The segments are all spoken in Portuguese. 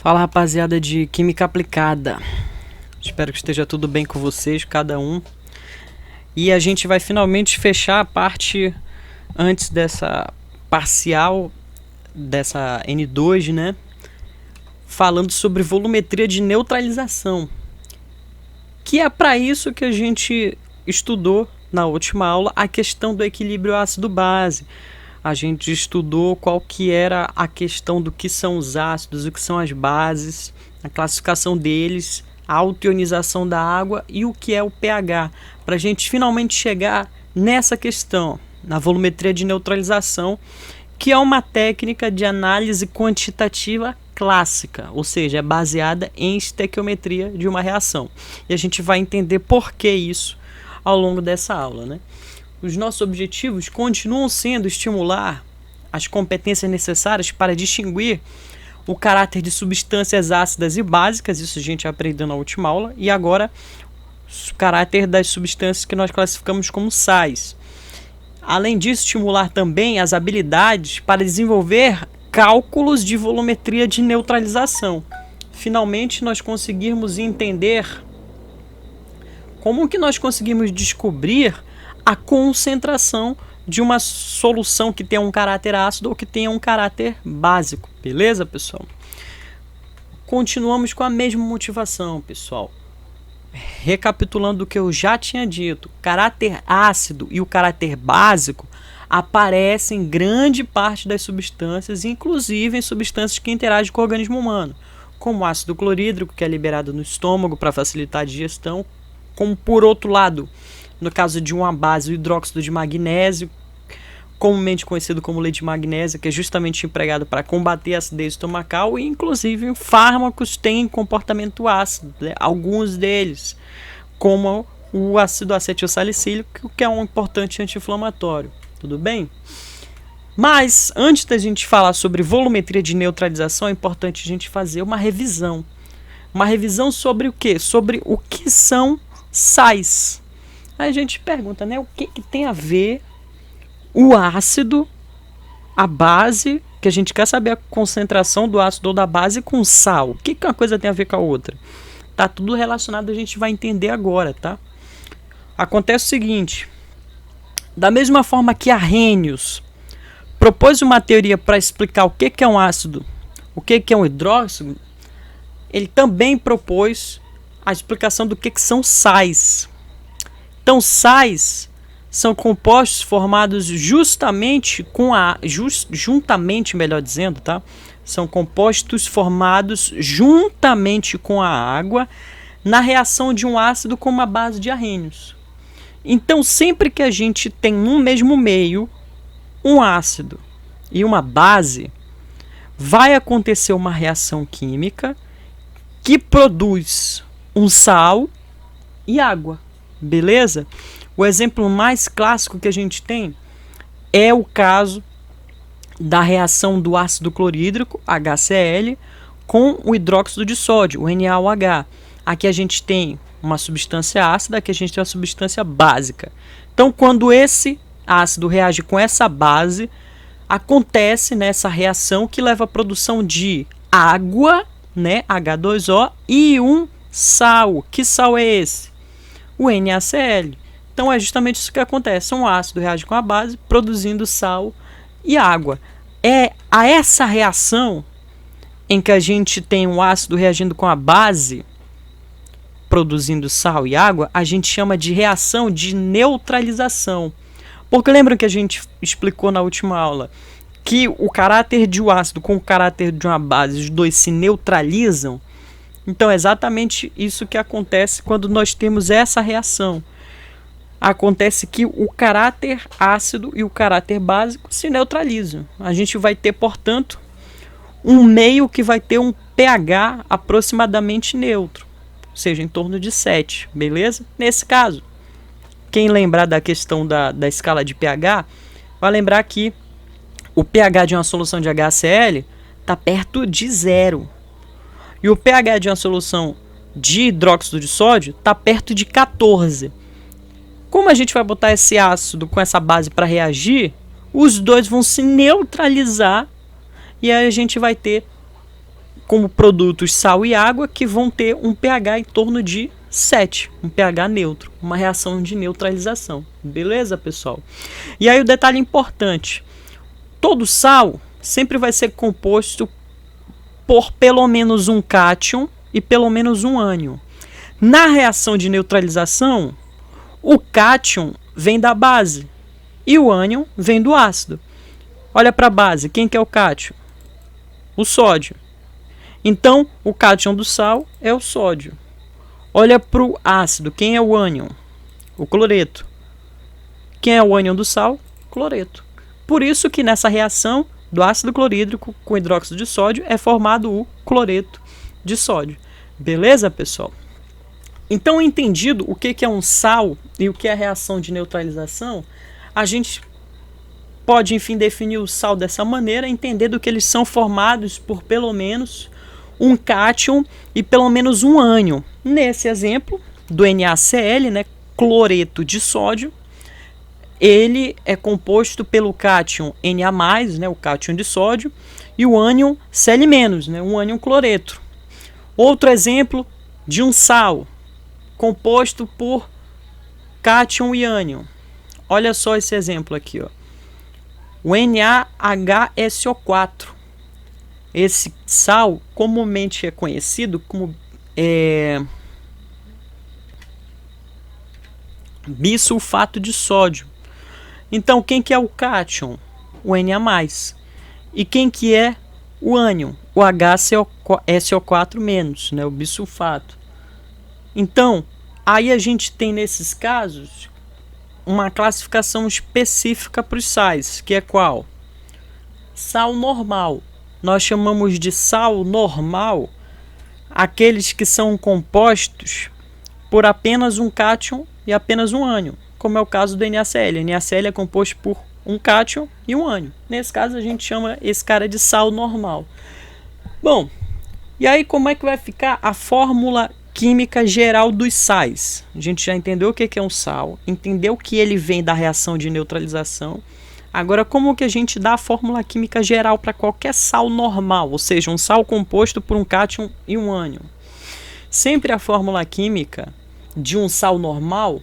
Fala, rapaziada de Química Aplicada. Espero que esteja tudo bem com vocês, cada um. E a gente vai finalmente fechar a parte antes dessa parcial, dessa N2, né? Falando sobre volumetria de neutralização. Que é para isso que a gente estudou na última aula a questão do equilíbrio ácido-base. A gente estudou qual que era a questão do que são os ácidos, o que são as bases, a classificação deles, a autoionização da água e o que é o pH, para a gente finalmente chegar nessa questão, na volumetria de neutralização, que é uma técnica de análise quantitativa clássica, ou seja, é baseada em estequiometria de uma reação. E a gente vai entender por que isso ao longo dessa aula, né? Os nossos objetivos continuam sendo estimular as competências necessárias para distinguir o caráter de substâncias ácidas e básicas, isso a gente aprendeu na última aula, e agora o caráter das substâncias que nós classificamos como sais. Além disso, estimular também as habilidades para desenvolver cálculos de volumetria de neutralização. Finalmente, nós conseguirmos entender como que nós conseguimos descobrir a concentração de uma solução que tenha um caráter ácido ou que tenha um caráter básico, beleza, pessoal? Continuamos com a mesma motivação, pessoal. Recapitulando o que eu já tinha dito, o caráter ácido e o caráter básico aparecem em grande parte das substâncias, inclusive em substâncias que interagem com o organismo humano, como o ácido clorídrico, que é liberado no estômago para facilitar a digestão, como por outro lado, no caso de uma base, o hidróxido de magnésio, comumente conhecido como leite de magnésia, que é justamente empregado para combater a acidez estomacal, e inclusive fármacos têm comportamento ácido, né? Alguns deles, como o ácido acetilsalicílico, que é um importante anti-inflamatório, tudo bem? Mas, antes da gente falar sobre volumetria de neutralização, é importante a gente fazer uma revisão. Uma revisão sobre o quê? Sobre o que são sais. Aí a gente pergunta, né, o que tem a ver o ácido, a base, que a gente quer saber a concentração do ácido ou da base com sal. O que uma coisa tem a ver com a outra? Tá tudo relacionado, a gente vai entender agora, tá? Acontece o seguinte, da mesma forma que Arrhenius propôs uma teoria para explicar o que é um ácido, o que é um hidróxido, ele também propôs a explicação do que são sais. Então, sais são compostos formados juntamente, melhor dizendo, tá? São compostos formados juntamente com a água na reação de um ácido com uma base de Arrhenius. Então, sempre que a gente tem no mesmo meio um ácido e uma base, vai acontecer uma reação química que produz um sal e água. Beleza? O exemplo mais clássico que a gente tem é o caso da reação do ácido clorídrico, HCl, com o hidróxido de sódio, o NaOH. Aqui a gente tem uma substância ácida, aqui a gente tem uma substância básica. Então, quando esse ácido reage com essa base, acontece nessa reação que leva à produção de água, né, H2O, e um sal. Que sal é esse? O NaCl. Então é justamente isso que acontece. Um ácido reage com a base, produzindo sal e água. É a essa reação em que a gente tem um ácido reagindo com a base, produzindo sal e água, a gente chama de reação de neutralização. Porque lembram que a gente explicou na última aula que o caráter de um ácido com o caráter de uma base, os dois se neutralizam? Então é exatamente isso que acontece quando nós temos essa reação. Acontece que o caráter ácido e o caráter básico se neutralizam. A gente vai ter, portanto, um meio que vai ter um pH aproximadamente neutro, ou seja, em torno de 7, beleza? Nesse caso, quem lembrar da questão da escala de pH, vai lembrar que o pH de uma solução de HCl está perto de 0. E o pH de uma solução de hidróxido de sódio está perto de 14. Como a gente vai botar esse ácido com essa base para reagir, os dois vão se neutralizar e aí a gente vai ter como produtos sal e água, que vão ter um pH em torno de 7, um pH neutro, uma reação de neutralização. Beleza, pessoal? E aí o detalhe importante, todo sal sempre vai ser composto por pelo menos um cátion e pelo menos um ânion. Na reação de neutralização, o cátion vem da base e o ânion vem do ácido. Olha para a base, quem que é o cátion? O sódio. Então, o cátion do sal é o sódio. Olha para o ácido, quem é o ânion? O cloreto. Quem é o ânion do sal? Cloreto. Por isso que nessa reação do ácido clorídrico com hidróxido de sódio é formado o cloreto de sódio. Beleza, pessoal? Então, entendido o que é um sal e o que é a reação de neutralização, a gente pode, enfim, definir o sal dessa maneira, entendendo que eles são formados por pelo menos um cátion e pelo menos um ânion. Nesse exemplo do NaCl, né, cloreto de sódio, ele é composto pelo cátion Na+, né, o cátion de sódio, e o ânion Cl-, né, um ânion cloreto. Outro exemplo de um sal composto por cátion e ânion. Olha só esse exemplo aqui, ó. O NaHSO4. Esse sal comumente é conhecido como bisulfato de sódio. Então, quem que é o cátion? O Na+. E quem que é o ânion? O HSO4-, né, o bisulfato. Então, aí a gente tem nesses casos uma classificação específica para os sais, que é qual? Sal normal. Nós chamamos de sal normal aqueles que são compostos por apenas um cátion e apenas um ânion, como é o caso do NaCl. O NaCl é composto por um cátion e um ânion. Nesse caso, a gente chama esse cara de sal normal. Bom, e aí como é que vai ficar a fórmula química geral dos sais? A gente já entendeu o que é um sal, entendeu que ele vem da reação de neutralização. Agora, como que a gente dá a fórmula química geral para qualquer sal normal, ou seja, um sal composto por um cátion e um ânion? Sempre a fórmula química de um sal normal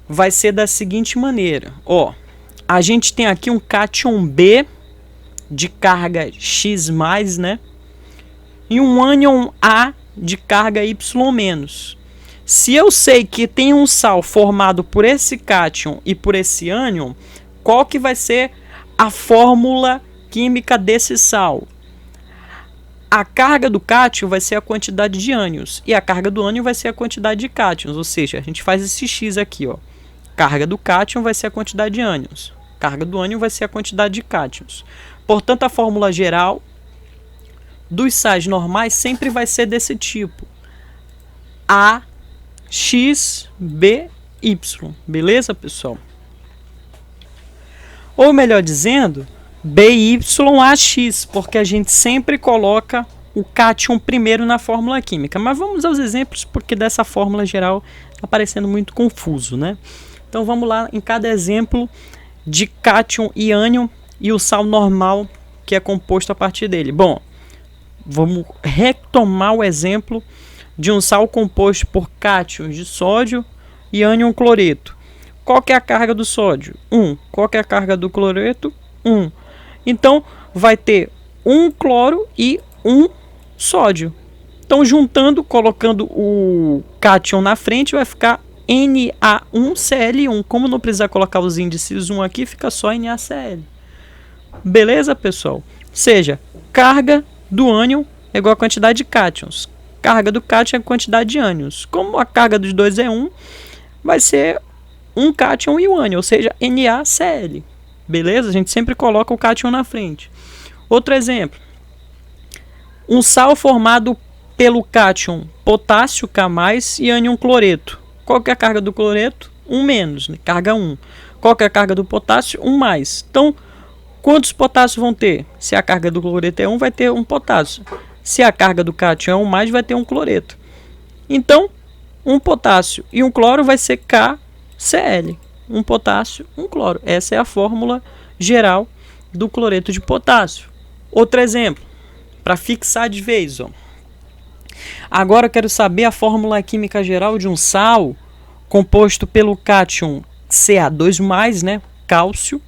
vai ser da seguinte maneira. Ó, a gente tem aqui um cátion B de carga X+, né? E um ânion A de carga Y-. Se eu sei que tem um sal formado por esse cátion e por esse ânion, qual que vai ser a fórmula química desse sal? A carga do cátion vai ser a quantidade de ânions e a carga do ânion vai ser a quantidade de cátions, ou seja, a gente faz esse X aqui, ó. Carga do cátion vai ser a quantidade de ânions, carga do ânion vai ser a quantidade de cátions. Portanto, a fórmula geral dos sais normais sempre vai ser desse tipo: A, X, B, Y. Beleza, pessoal? Ou melhor dizendo, BYAX, porque a gente sempre coloca o cátion primeiro na fórmula química. Mas vamos aos exemplos, porque dessa fórmula geral está parecendo muito confuso, né? Então vamos lá em cada exemplo de cátion e ânion e o sal normal que é composto a partir dele. Bom, vamos retomar o exemplo de um sal composto por cátions de sódio e ânion cloreto. Qual que é a carga do sódio? 1. Qual que é a carga do cloreto? 1. Então, vai ter um cloro e um sódio. Então, juntando, colocando o cátion na frente, vai ficar Na1Cl1. Como não precisa colocar os índices 1 aqui, fica só NaCl. Beleza, pessoal? Ou seja, carga do ânion é igual a quantidade de cátions. Carga do cátion é a quantidade de ânions. Como a carga dos dois é 1, vai ser um cátion e um ânion, ou seja, NaCl. Beleza? A gente sempre coloca o cátion na frente. Outro exemplo. Um sal formado pelo cátion potássio K+, e ânion cloreto. Qual que é a carga do cloreto? 1-, né? Carga 1. Qual que é a carga do potássio? 1+. Então, quantos potássios vão ter? Se a carga do cloreto é 1, vai ter um potássio. Se a carga do cátion é 1+, vai ter um cloreto. Então, um potássio e um cloro vai ser KCl. Um potássio, um cloro. Essa é a fórmula geral do cloreto de potássio. Outro exemplo, para fixar de vez, ó. Agora eu quero saber a fórmula química geral de um sal composto pelo cátion Ca2+, né, cálcio,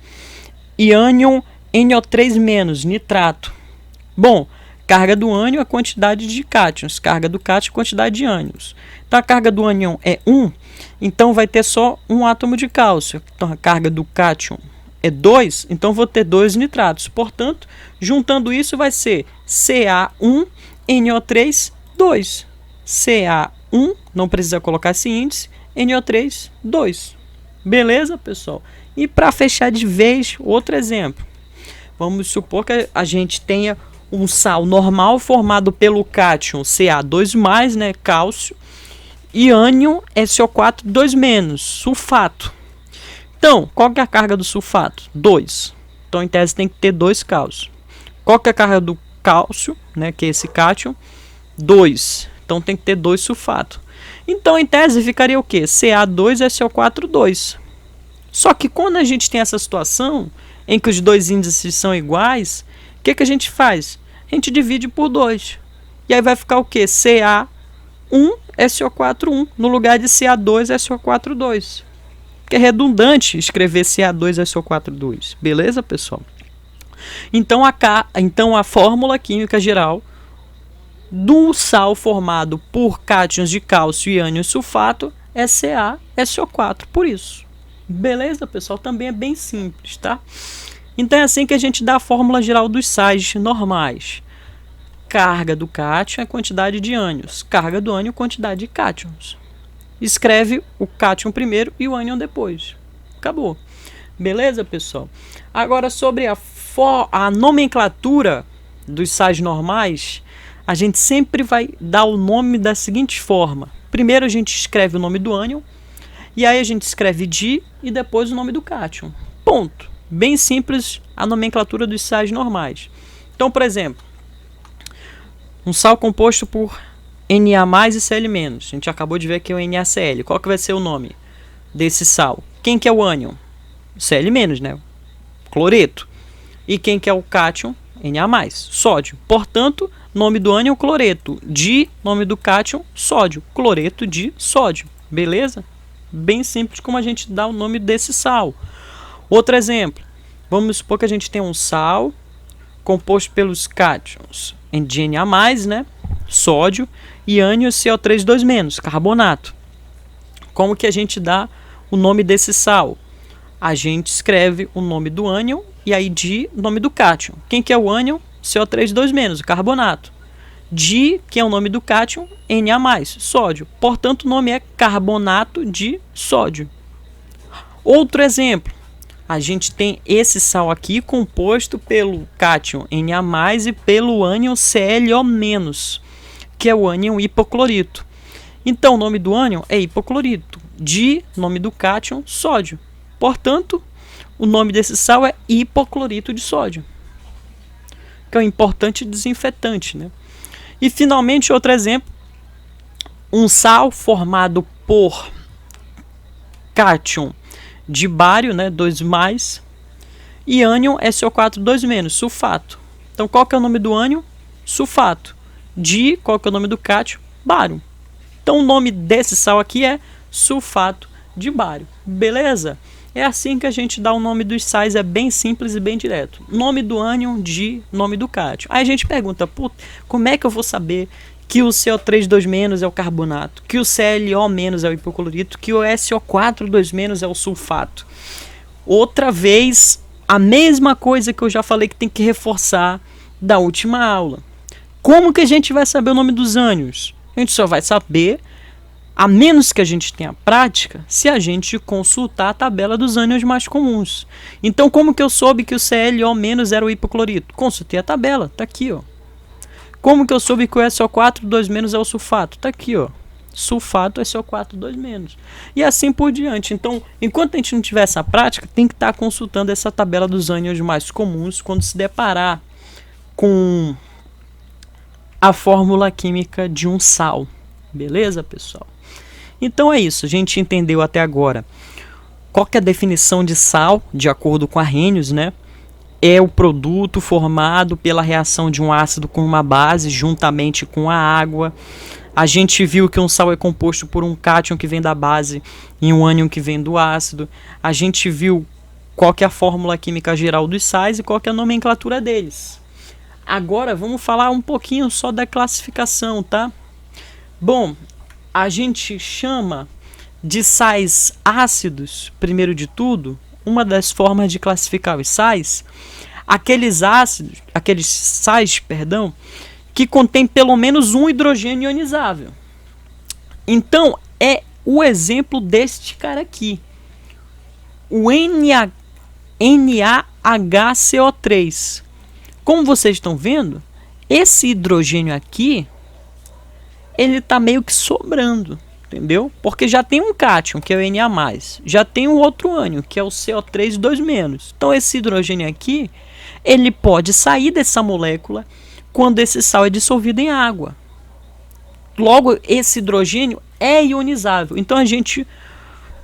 e ânion NO3-, nitrato. Bom, carga do ânion é a quantidade de cátions, carga do cátion é a quantidade de ânions. Então a carga do ânion é 1, então vai ter só um átomo de cálcio. Então a carga do cátion é 2, então vou ter 2 nitratos. Portanto, juntando isso vai ser Ca1NO3 2. Ca1, não precisa colocar esse índice, NO3 2. Beleza, pessoal? E para fechar de vez, outro exemplo. Vamos supor que a gente tenha um sal normal formado pelo cátion Ca2+, né, cálcio, e ânion SO4 2-, sulfato. Então, qual que é a carga do sulfato? 2. Então, em tese, tem que ter 2 cálcios. Qual que é a carga do cálcio, né, que é esse cátion? 2. Então, tem que ter 2 sulfato. Então, em tese, ficaria o quê? Ca2SO4 2. Só que quando a gente tem essa situação em que os dois índices são iguais, o que a gente faz? A gente divide por 2. E aí vai ficar o quê? Ca1SO4 1 no lugar de Ca2SO4 2. Que é redundante escrever Ca2SO4 2. Beleza, pessoal? Então a fórmula química geral do sal formado por cátions de cálcio e ânion sulfato é CaSO4, por isso. Beleza, pessoal? Também é bem simples, tá? Então é assim que a gente dá a fórmula geral dos sais normais. Carga do cátion é quantidade de ânions. Carga do ânion, quantidade de cátions. Escreve o cátion primeiro e o ânion depois. Acabou. Beleza, pessoal? Agora, sobre a nomenclatura dos sais normais, a gente sempre vai dar o nome da seguinte forma. Primeiro a gente escreve o nome do ânion, e aí a gente escreve di e depois o nome do cátion. Ponto. Bem simples a nomenclatura dos sais normais. Então, por exemplo, um sal composto por Na+ e Cl-. A gente acabou de ver que é o NaCl. Qual que vai ser o nome desse sal? Quem que é o ânion? Cl-, né? Cloreto. E quem que é o cátion? Na+, sódio. Portanto, nome do ânion, cloreto. Di, nome do cátion, sódio. Cloreto de sódio. Beleza? Bem simples como a gente dá o nome desse sal. Outro exemplo. Vamos supor que a gente tem um sal composto pelos cátions de Na+, né? Sódio, e ânion CO3 2-, carbonato. Como que a gente dá o nome desse sal? A gente escreve o nome do ânion e aí di, nome do cátion. Quem que é o ânion? CO3 2-, o carbonato. Di, que é o nome do cátion, Na+, sódio. Portanto, o nome é carbonato de sódio. Outro exemplo. A gente tem esse sal aqui composto pelo cátion Na+ e pelo ânion ClO-, que é o ânion hipoclorito. Então, o nome do ânion é hipoclorito. Di, nome do cátion, sódio. Portanto, o nome desse sal é hipoclorito de sódio, que é um importante desinfetante, né? E, finalmente, outro exemplo. Um sal formado por cátion de bário, né, 2+, e ânion SO4 2-, sulfato. Então, qual que é o nome do ânion? Sulfato. Di, qual que é o nome do cátion? Bário. Então, o nome desse sal aqui é sulfato de bário. Beleza? É assim que a gente dá o nome dos sais, é bem simples e bem direto. Nome do ânion, di, nome do cátion. Aí a gente pergunta, como é que eu vou saber que o CO3 2- é o carbonato, que o ClO- é o hipoclorito, que o SO4 2- é o sulfato? Outra vez, a mesma coisa que eu já falei que tem que reforçar da última aula. Como que a gente vai saber o nome dos ânions? A gente só vai saber, a menos que a gente tenha prática, se a gente consultar a tabela dos ânions mais comuns. Então, como que eu soube que o ClO- era o hipoclorito? Consultei a tabela, tá aqui, ó. Como que eu soube que o SO4 2- é o sulfato? Tá aqui, ó. Sulfato SO4 2-. E assim por diante. Então, enquanto a gente não tiver essa prática, tem que estar consultando essa tabela dos ânions mais comuns quando se deparar com a fórmula química de um sal. Beleza, pessoal? Então é isso. A gente entendeu até agora qual que é a definição de sal, de acordo com Arrhenius, né? é o produto formado pela reação de um ácido com uma base juntamente com a água. A gente viu que um sal é composto por um cátion que vem da base e um ânion que vem do ácido. A gente viu qual que é a fórmula química geral dos sais e qual que é a nomenclatura deles. Agora vamos falar um pouquinho só da classificação, tá? Bom, a gente chama de sais ácidos, primeiro de tudo, uma das formas de classificar os sais, aqueles sais, que contém pelo menos um hidrogênio ionizável. Então, é o exemplo deste cara aqui, o NaHCO3. Como vocês estão vendo, esse hidrogênio aqui, ele está meio que sobrando, entendeu? Porque já tem um cátion, que é o Na+, já tem um outro ânion, que é o CO3 2-. Então esse hidrogênio aqui, ele pode sair dessa molécula quando esse sal é dissolvido em água. Logo, esse hidrogênio é ionizável. Então a gente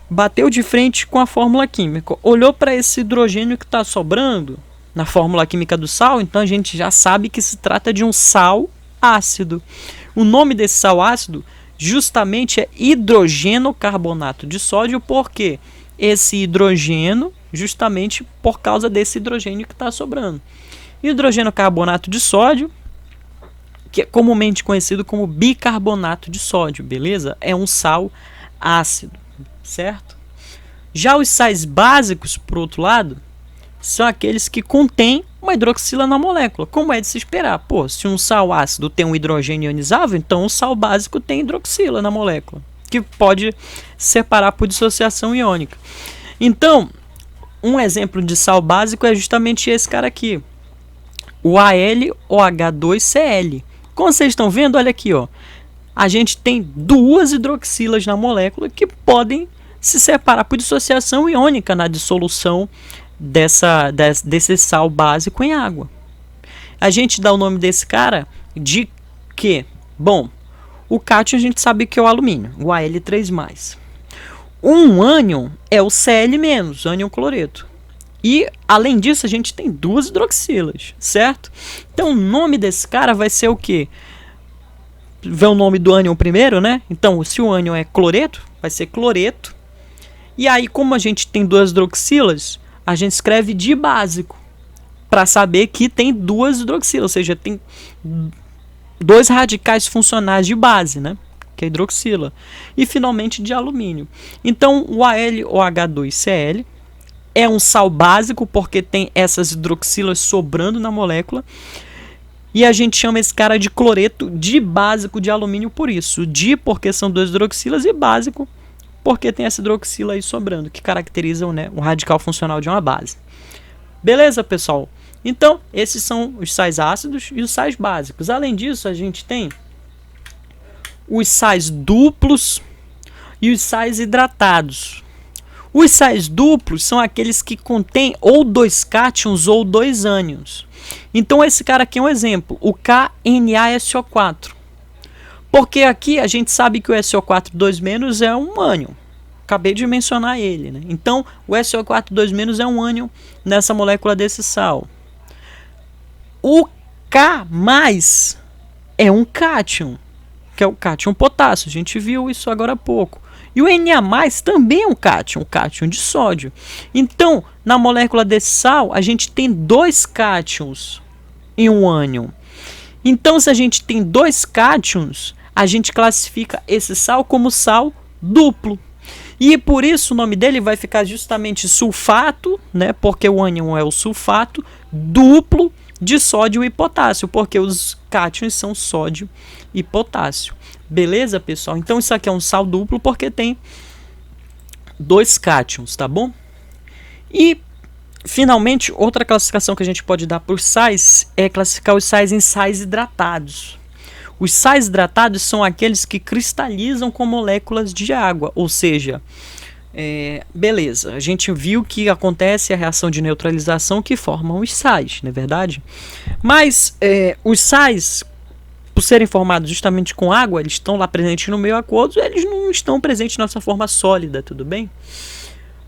bateu de frente com a fórmula química, olhou para esse hidrogênio que está sobrando na fórmula química do sal, então a gente já sabe que se trata de um sal ácido. O nome desse sal ácido justamente é hidrogenocarbonato de sódio, porque esse hidrogênio, justamente por causa desse hidrogênio que está sobrando. Hidrogenocarbonato de sódio, que é comumente conhecido como bicarbonato de sódio, beleza? É um sal ácido, certo? Já os sais básicos, por outro lado, são aqueles que contêm uma hidroxila na molécula, como é de se esperar. Pô, se um sal ácido tem um hidrogênio ionizável, então o sal básico tem hidroxila na molécula, que pode separar por dissociação iônica. Então, um exemplo de sal básico é justamente esse cara aqui, o AlOH2Cl. Como vocês estão vendo, olha aqui, ó, a gente tem duas hidroxilas na molécula que podem se separar por dissociação iônica na dissolução desse sal básico em água. A gente dá o nome desse cara de quê? Bom, o cátion a gente sabe que é o alumínio, o Al3+. Um ânion é o Cl-, ânion cloreto. E, além disso, a gente tem duas hidroxilas, certo? Então, o nome desse cara vai ser o quê? Vê o nome do ânion primeiro, né? Então, se o ânion é cloreto, vai ser cloreto. E aí, como a gente tem duas hidroxilas, a gente escreve dibásico, para saber que tem duas hidroxilas, ou seja, tem dois radicais funcionais de base, né? Que é hidroxila. E, finalmente, de alumínio. Então, o AlOH2Cl é um sal básico porque tem essas hidroxilas sobrando na molécula. E a gente chama esse cara de cloreto dibásico de alumínio por isso. Di porque são duas hidroxilas e básico porque tem essa hidroxila aí sobrando, que caracterizam, né, o radical funcional de uma base. Beleza, pessoal? Então, esses são os sais ácidos e os sais básicos. Além disso, a gente tem os sais duplos e os sais hidratados. Os sais duplos são aqueles que contêm ou dois cátions ou dois ânions. Então esse cara aqui é um exemplo, o KNaSO4. Porque aqui a gente sabe que o SO4 2- é um ânion. Acabei de mencionar ele, né? Então o SO4 2- é um ânion nessa molécula desse sal. O K+ é um cátion, que é o cátion potássio. A gente viu isso agora há pouco. E o Na+ também é um cátion de sódio. Então, na molécula desse sal, a gente tem dois cátions em um ânion. Então, se a gente tem dois cátions, a gente classifica esse sal como sal duplo. E por isso o nome dele vai ficar justamente sulfato, né? Porque o ânion é o sulfato duplo de sódio e potássio, porque os cátions são sódio e potássio. Beleza, pessoal? Então isso aqui é um sal duplo porque tem dois cátions, tá bom? E, finalmente, outra classificação que a gente pode dar para os sais é classificar os sais em sais hidratados. Os sais hidratados são aqueles que cristalizam com moléculas de água, ou seja, beleza, a gente viu que acontece a reação de neutralização que formam os sais, não é verdade? Mas os sais, por serem formados justamente com água, eles estão lá presentes no meio aquoso, eles não estão presentes na sua forma sólida, tudo bem?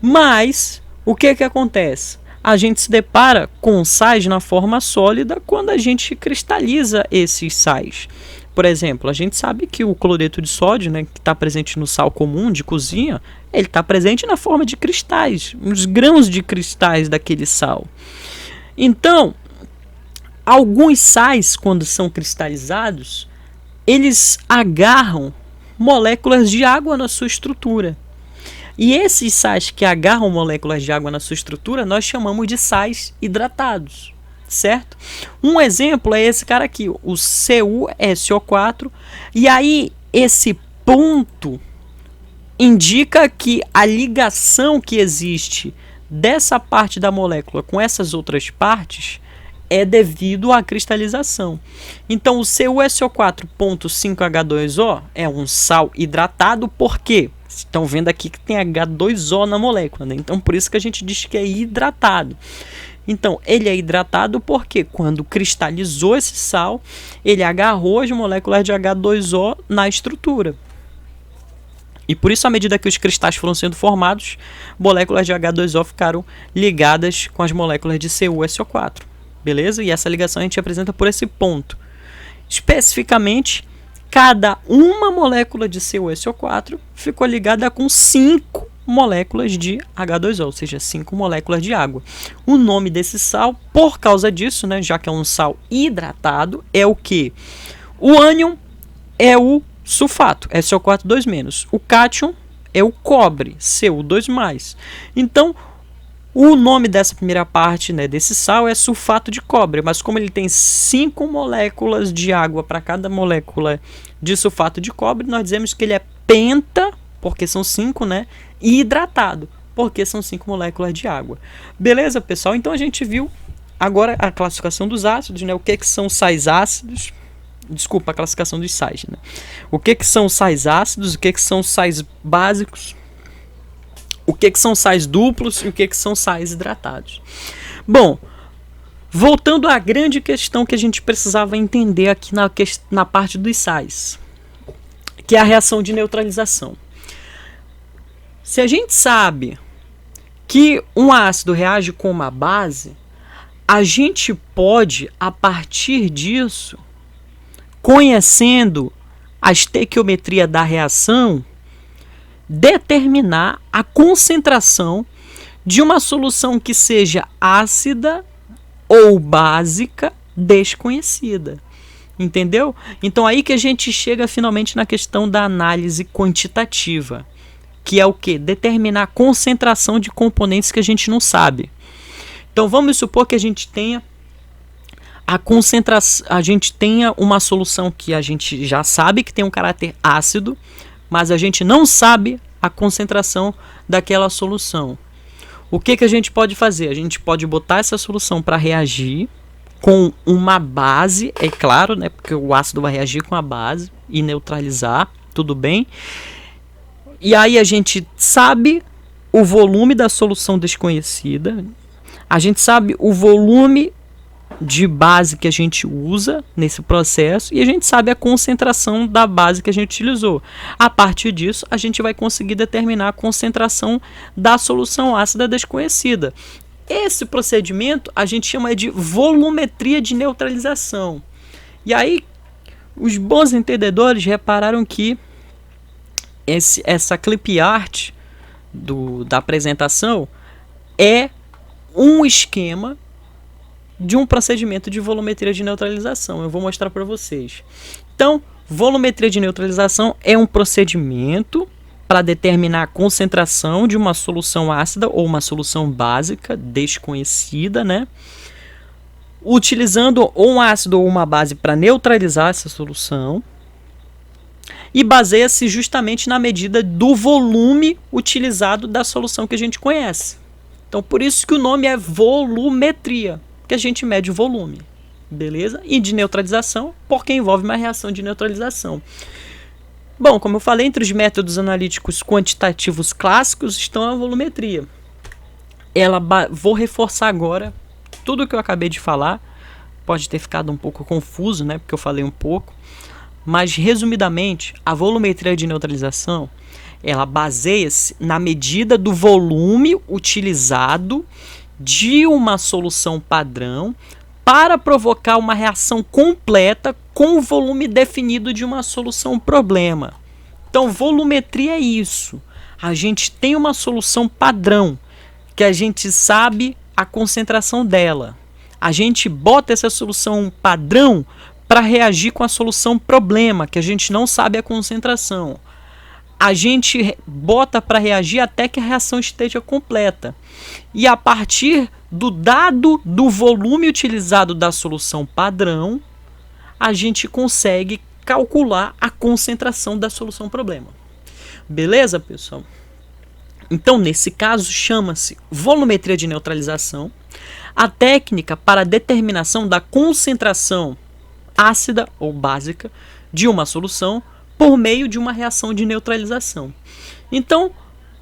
Mas, o que acontece? a gente se depara com sais na forma sólida quando a gente cristaliza esses sais. Por exemplo, a gente sabe que o cloreto de sódio, né, que está presente no sal comum de cozinha, ele está presente na forma de cristais, uns grãos de cristais daquele sal. Então, alguns sais, quando são cristalizados, eles agarram moléculas de água na sua estrutura. E esses sais que agarram moléculas de água na sua estrutura, nós chamamos de sais hidratados, certo? Um exemplo é esse cara aqui, o CuSO4, e aí esse ponto indica que a ligação que existe dessa parte da molécula com essas outras partes é devido à cristalização. Então o CuSO4.5H2O é um sal hidratado, por quê? Estão vendo aqui que tem H2O na molécula, né? Então por isso que a gente diz que é hidratado. Então ele é hidratado porque quando cristalizou esse sal, ele agarrou as moléculas de H2O na estrutura. E por isso, à medida que os cristais foram sendo formados, moléculas de H2O ficaram ligadas com as moléculas de CuSO4. Beleza? E essa ligação a gente apresenta por esse ponto. Especificamente, cada uma molécula de CuSO4 ficou ligada com 5 moléculas de H2O, ou seja, 5 moléculas de água. O nome desse sal, por causa disso, né, já que é um sal hidratado, é o que? O ânion é o sulfato, SO4 2-. O cátion é o cobre, Cu2+. Então, o nome dessa primeira parte, né, desse sal é sulfato de cobre, mas como ele tem 5 moléculas de água para cada molécula de sulfato de cobre, nós dizemos que ele é penta, porque são 5, né, e hidratado, porque são 5 moléculas de água. Beleza, pessoal? Então a gente viu agora a classificação dos ácidos, né, o que são sais ácidos. Desculpa, a classificação dos sais, né? O que são sais ácidos, o que são sais básicos, o que são sais duplos e o que são sais hidratados. Bom, voltando à grande questão que a gente precisava entender aqui na parte dos sais, que é a reação de neutralização. Se a gente sabe que um ácido reage com uma base, a gente pode, a partir disso, conhecendo a estequiometria da reação, determinar a concentração de uma solução que seja ácida ou básica desconhecida. Entendeu? Então aí que a gente chega finalmente na questão da análise quantitativa, que é o que? Determinar a concentração de componentes que a gente não sabe. Então vamos supor que a gente tenha uma solução que a gente já sabe que tem um caráter ácido, mas a gente não sabe a concentração daquela solução. O que a gente pode fazer? A gente pode botar essa solução para reagir com uma base, é claro, né, porque o ácido vai reagir com a base e neutralizar, tudo bem. E aí a gente sabe o volume da solução desconhecida, a gente sabe o volume de base que a gente usa nesse processo e a gente sabe a concentração da base que a gente utilizou. A partir disso, a gente vai conseguir determinar a concentração da solução ácida desconhecida. Esse procedimento a gente chama de volumetria de neutralização. E aí, os bons entendedores repararam que essa clip art da apresentação é um esquema de um procedimento de volumetria de neutralização. Eu vou mostrar para vocês. Então, volumetria de neutralização é um procedimento para determinar a concentração de uma solução ácida ou uma solução básica desconhecida, né? Utilizando ou um ácido ou uma base para neutralizar essa solução. E baseia-se justamente na medida do volume utilizado da solução que a gente conhece. Então, por isso que o nome é volumetria, que a gente mede o volume, beleza? E de neutralização, porque envolve uma reação de neutralização. Bom, como eu falei, entre os métodos analíticos quantitativos clássicos estão a volumetria. Vou reforçar agora tudo o que eu acabei de falar. Pode ter ficado um pouco confuso, né? Porque eu falei um pouco. Mas, resumidamente, a volumetria de neutralização, ela baseia-se na medida do volume utilizado de uma solução padrão para provocar uma reação completa com o volume definido de uma solução problema. Então, volumetria é isso. A gente tem uma solução padrão, que a gente sabe a concentração dela. A gente bota essa solução padrão para reagir com a solução problema, que a gente não sabe a concentração. A gente bota para reagir até que a reação esteja completa. E a partir do dado do volume utilizado da solução padrão, a gente consegue calcular a concentração da solução problema. Beleza, pessoal? Então, nesse caso, chama-se volumetria de neutralização, a técnica para a determinação da concentração ácida ou básica de uma solução por meio de uma reação de neutralização. Então,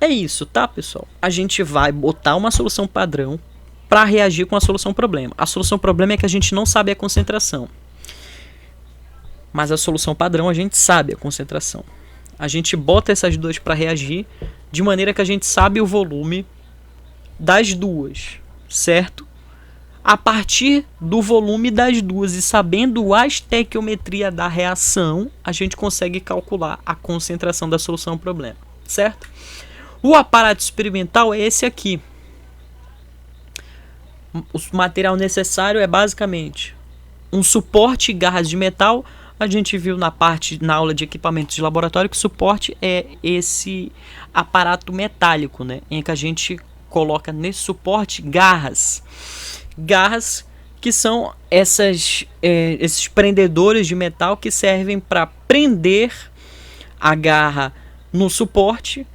é isso, tá, pessoal? A gente vai botar uma solução padrão para reagir com a solução problema. A solução problema é que a gente não sabe a concentração. Mas a solução padrão a gente sabe a concentração. A gente bota essas duas para reagir de maneira que a gente sabe o volume das duas, certo? A partir do volume das duas e sabendo a estequiometria da reação, a gente consegue calcular a concentração da solução ao problema, certo? O aparato experimental é esse aqui. O material necessário é basicamente um suporte e garras de metal. A gente viu na aula de equipamentos de laboratório que o suporte é esse aparato metálico, né, em que a gente coloca nesse suporte garras. Garras que são esses prendedores de metal que servem para prender a garra no suporte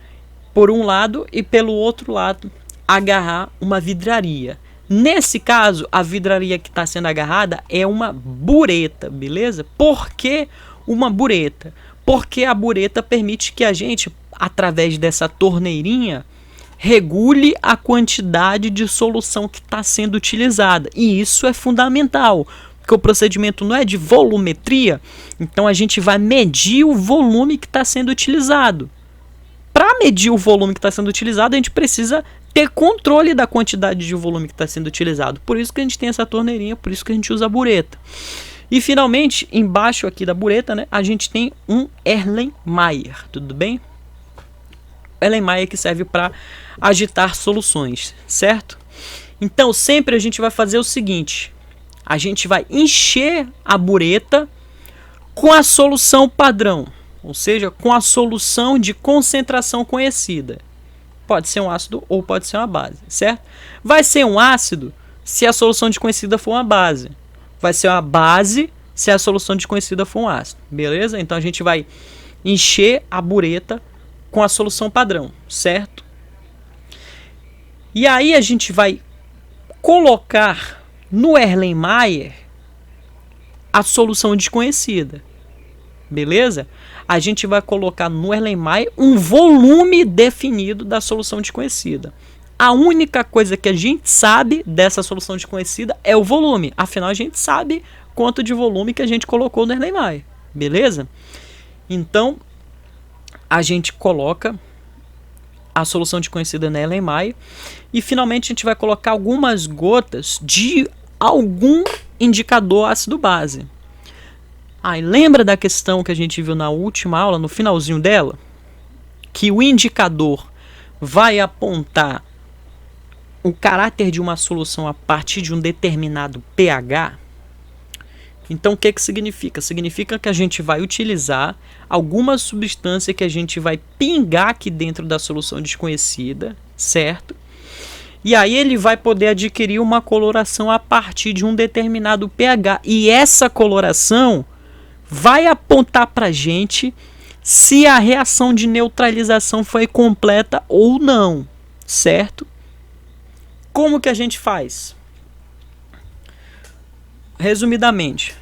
por um lado e pelo outro lado agarrar uma vidraria. Nesse caso, a vidraria que está sendo agarrada é uma bureta, beleza? Por que uma bureta? Porque a bureta permite que a gente, através dessa torneirinha, regule a quantidade de solução que está sendo utilizada. E isso é fundamental, porque o procedimento não é de volumetria, então a gente vai medir o volume que está sendo utilizado. Para medir o volume que está sendo utilizado, a gente precisa ter controle da quantidade de volume que está sendo utilizado. Por isso que a gente tem essa torneirinha, por isso que a gente usa a bureta. E finalmente, embaixo aqui da bureta, né, a gente tem um Erlenmeyer, tudo bem? Erlenmeyer que serve para agitar soluções, certo? Então sempre a gente vai fazer o seguinte: a gente vai encher a bureta com a solução padrão, ou seja, com a solução de concentração conhecida. Pode ser um ácido ou pode ser uma base, certo? Vai ser um ácido se a solução desconhecida for uma base. Vai ser uma base se a solução desconhecida for um ácido, beleza? Então a gente vai encher a bureta com a solução padrão, certo? E aí a gente vai colocar no Erlenmeyer a solução desconhecida, beleza? A gente vai colocar no Erlenmeyer um volume definido da solução desconhecida. A única coisa que a gente sabe dessa solução desconhecida é o volume. Afinal, a gente sabe quanto de volume que a gente colocou no Erlenmeyer, beleza? Então, a gente coloca a solução desconhecida no Erlenmeyer e finalmente a gente vai colocar algumas gotas de algum indicador ácido-base. Aí lembra da questão que a gente viu na última aula, no finalzinho dela? Que o indicador vai apontar o caráter de uma solução a partir de um determinado pH. Então o que significa? Significa que a gente vai utilizar alguma substância que a gente vai pingar aqui dentro da solução desconhecida, certo? E aí ele vai poder adquirir uma coloração a partir de um determinado pH. E essa coloração vai apontar para a gente se a reação de neutralização foi completa ou não, certo? Como que a gente faz? Resumidamente,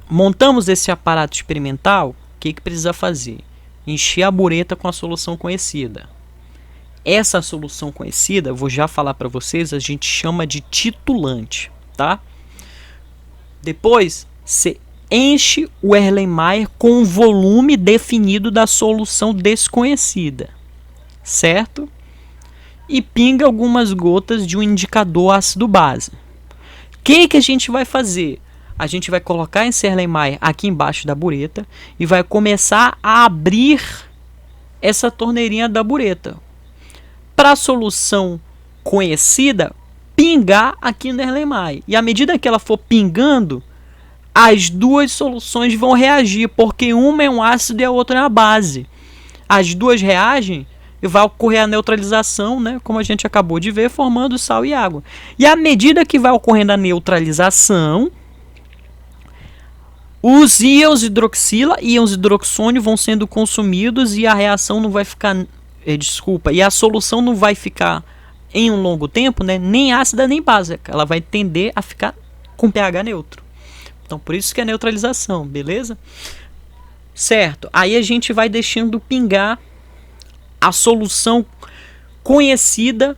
montamos esse aparato experimental, o que precisa fazer? Encher a bureta com a solução conhecida. Essa solução conhecida, vou já falar para vocês, a gente chama de titulante, tá? Depois, você enche o Erlenmeyer com o volume definido da solução desconhecida, certo? e pinga algumas gotas de um indicador ácido-base. O que a gente vai fazer? A gente vai colocar esse Erlenmeyer aqui embaixo da bureta e vai começar a abrir essa torneirinha da bureta. Para a solução conhecida, pingar aqui no Erlenmeyer. E à medida que ela for pingando, as duas soluções vão reagir, porque uma é um ácido e a outra é uma base. As duas reagem e vai ocorrer a neutralização, né, como a gente acabou de ver, formando sal e água. E à medida que vai ocorrendo a neutralização, os íons hidroxila e íons hidroxônio vão sendo consumidos e a reação não vai ficar, e a solução não vai ficar em um longo tempo, né, nem ácida nem básica. Ela vai tender a ficar com pH neutro. Então, por isso que é neutralização, beleza? Certo. Aí a gente vai deixando pingar a solução conhecida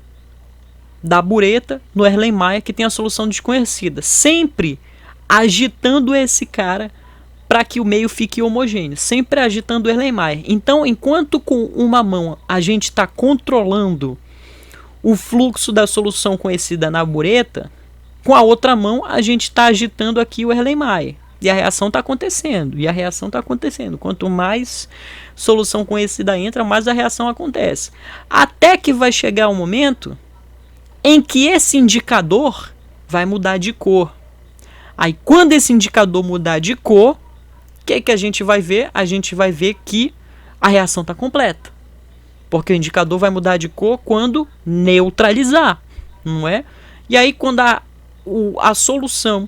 da bureta no Erlenmeyer, que tem a solução desconhecida. Sempre agitando esse cara para que o meio fique homogêneo. Sempre agitando o Erlenmeyer. Então, enquanto com uma mão a gente está controlando o fluxo da solução conhecida na bureta, com a outra mão a gente está agitando aqui o Erlenmeyer. E a reação está acontecendo. E a reação está acontecendo. Quanto mais solução conhecida entra, mais a reação acontece. Até que vai chegar um momento em que esse indicador vai mudar de cor. Aí quando esse indicador mudar de cor, o que a gente vai ver? A gente vai ver que a reação está completa. Porque o indicador vai mudar de cor quando neutralizar, não é? E aí quando a solução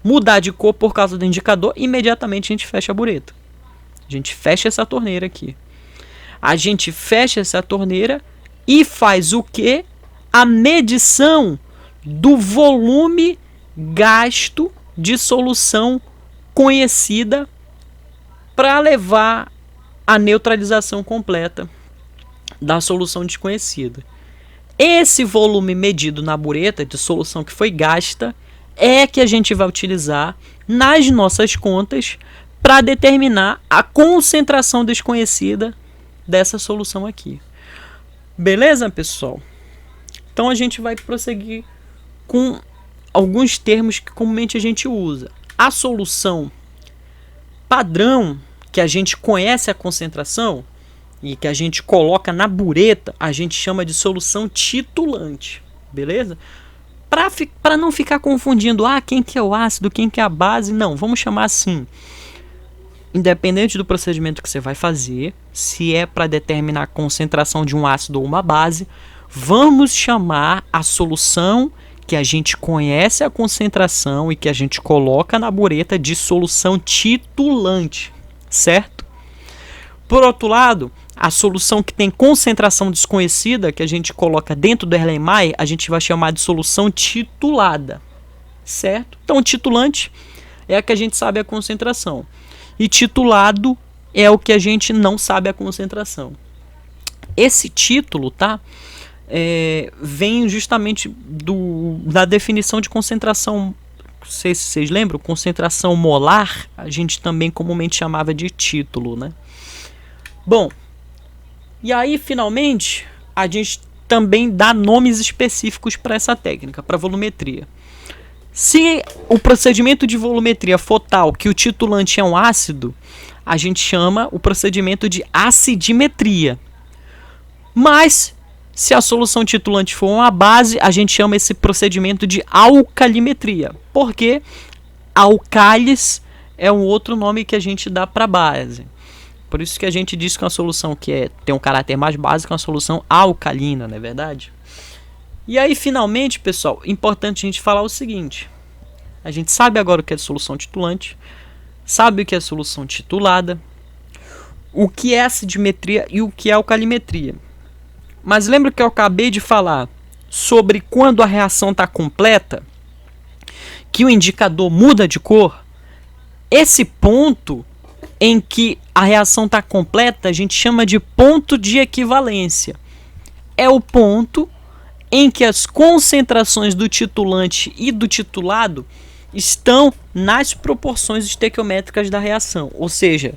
mudar de cor por causa do indicador, imediatamente a gente fecha a bureta. A gente fecha essa torneira aqui. A gente fecha essa torneira e faz o quê? A medição do volume gasto de solução conhecida para levar a neutralização completa da solução desconhecida. Esse volume medido na bureta de solução que foi gasta é que a gente vai utilizar nas nossas contas para determinar a concentração desconhecida dessa solução aqui. Beleza, pessoal? Então a gente vai prosseguir com alguns termos que comumente a gente usa. A solução padrão, que a gente conhece a concentração e que a gente coloca na bureta, a gente chama de solução titulante. Beleza? Para não ficar confundindo, quem que é o ácido, quem que é a base, não, vamos chamar assim. Independente do procedimento que você vai fazer, se é para determinar a concentração de um ácido ou uma base, vamos chamar a solução que a gente conhece a concentração e que a gente coloca na bureta de solução titulante, certo? Por outro lado, a solução que tem concentração desconhecida, que a gente coloca dentro do Erlenmeyer, a gente vai chamar de solução titulada, certo? Então, titulante é a que a gente sabe a concentração. E titulado é o que a gente não sabe a concentração. Esse título, tá? Vem justamente da definição de concentração. Não sei se vocês lembram, concentração molar, a gente também comumente chamava de título, né? Bom, e aí finalmente a gente também dá nomes específicos para essa técnica, para volumetria. Se o procedimento de volumetria for tal que o titulante é um ácido, a gente chama o procedimento de acidimetria. Mas se a solução titulante for uma base, a gente chama esse procedimento de alcalimetria, porque alcalis é um outro nome que a gente dá para base. Por isso que a gente diz que uma solução que tem um caráter mais básico é uma solução alcalina, não é verdade? E aí, finalmente, pessoal, importante a gente falar o seguinte. A gente sabe agora o que é solução titulante, sabe o que é solução titulada, o que é acidimetria e o que é alcalimetria. Mas lembra que eu acabei de falar sobre quando a reação está completa, que o indicador muda de cor? Esse ponto em que a reação está completa, a gente chama de ponto de equivalência. É o ponto em que as concentrações do titulante e do titulado estão nas proporções estequiométricas da reação. Ou seja,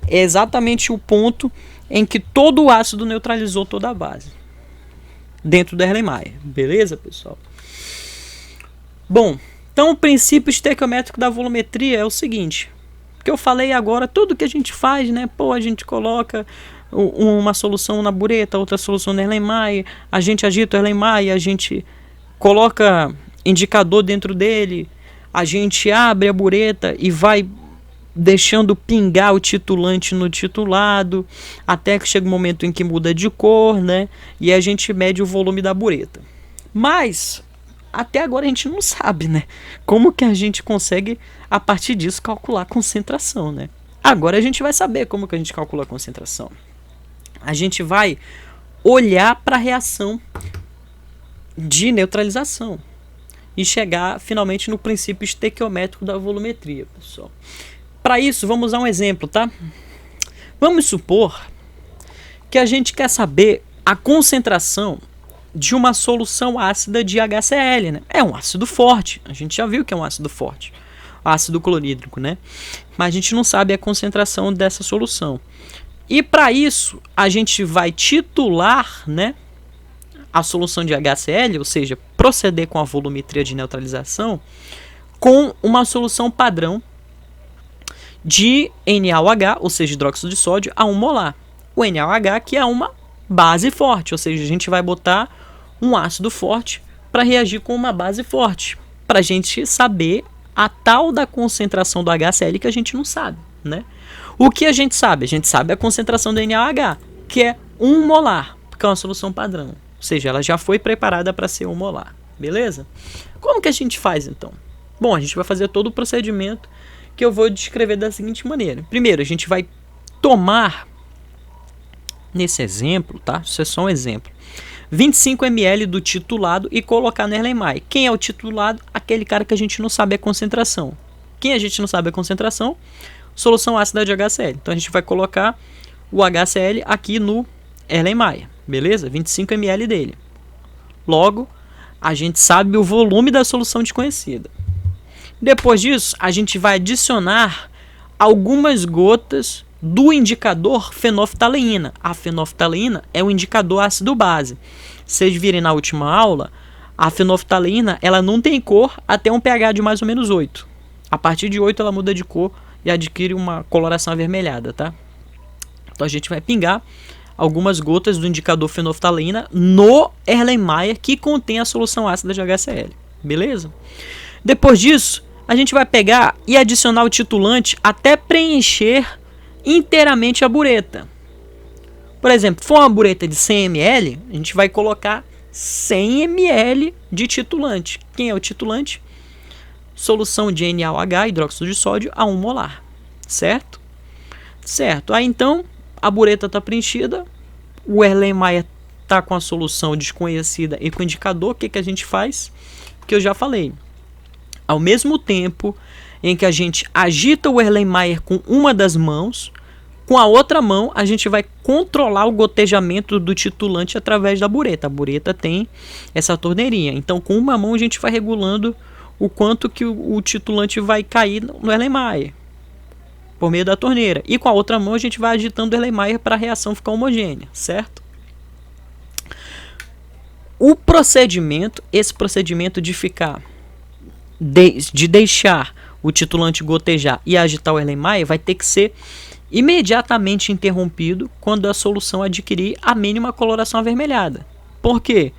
é exatamente o ponto em que todo o ácido neutralizou toda a base. dentro do Erlenmeyer. Beleza, pessoal? Bom, então o princípio estequiométrico da volumetria é o seguinte, que eu falei agora, tudo que a gente faz, né? Pô, a gente coloca uma solução na bureta, outra solução no Erlenmeyer, a gente agita o Erlenmeyer, a gente coloca indicador dentro dele, a gente abre a bureta e vai deixando pingar o titulante no titulado, até que chega um momento em que muda de cor, né? E a gente mede o volume da bureta. Mas até agora a gente não sabe, né? Como que a gente consegue, a partir disso, calcular a concentração, né? Agora a gente vai saber como que a gente calcula a concentração. A gente vai olhar para a reação de neutralização e chegar finalmente no princípio estequiométrico da volumetria, pessoal. Para isso, vamos usar um exemplo, tá? Vamos supor que a gente quer saber a concentração de uma solução ácida de HCl, né? É um ácido forte, a gente já viu que é um ácido forte, ácido clorídrico, né? Mas a gente não sabe a concentração dessa solução. E para isso, a gente vai titular, né, a solução de HCl, ou seja, proceder com a volumetria de neutralização com uma solução padrão de NaOH, ou seja, hidróxido de sódio, a 1 molar. O NaOH que é uma base forte, ou seja, a gente vai botar um ácido forte para reagir com uma base forte, para a gente saber a tal da concentração do HCl que a gente não sabe, né? O que a gente sabe? A gente sabe a concentração do NaOH, que é 1 molar, que é uma solução padrão. Ou seja, ela já foi preparada para ser 1 molar. Beleza? Como que a gente faz, então? Bom, a gente vai fazer todo o procedimento que eu vou descrever da seguinte maneira. Primeiro, a gente vai tomar, nesse exemplo, tá? Isso é só um exemplo, 25 ml do titulado e colocar no Erlenmeyer. Quem é o titulado? Aquele cara que a gente não sabe a concentração. Quem a gente não sabe a concentração? Solução ácida de HCl. Então a gente vai colocar o HCl aqui no Erlenmeyer, beleza? 25 ml dele. Logo, a gente sabe o volume da solução desconhecida. Depois disso, a gente vai adicionar algumas gotas do indicador fenolftaleína. A fenolftaleína é o indicador ácido-base. Vocês virem na última aula, a fenolftaleína ela não tem cor até um pH de mais ou menos 8. A partir de 8 ela muda de cor e adquire uma coloração avermelhada, tá? Então a gente vai pingar algumas gotas do indicador fenolftaleína no Erlenmeyer que contém a solução ácida de HCl, beleza? Depois disso, a gente vai pegar e adicionar o titulante até preencher inteiramente a bureta. Por exemplo, se for uma bureta de 100 ml, a gente vai colocar 100 ml de titulante. Quem é o titulante? Solução de NaOH, hidróxido de sódio, a 1 molar. Certo? Certo. Aí então, a bureta está preenchida, o Erlenmeyer está com a solução desconhecida e com o indicador. O que, que a gente faz? Que eu já falei. Ao mesmo tempo em que a gente agita o Erlenmeyer com uma das mãos, com a outra mão a gente vai controlar o gotejamento do titulante através da bureta. A bureta tem essa torneirinha. Então, com uma mão a gente vai regulando o quanto que o titulante vai cair no Erlenmeyer por meio da torneira. E com a outra mão a gente vai agitando o Erlenmeyer para a reação ficar homogênea, certo? O procedimento, esse procedimento de ficar de deixar o titulante gotejar e agitar o Erlenmeyer vai ter que ser imediatamente interrompido quando a solução adquirir a mínima coloração avermelhada. Por quê?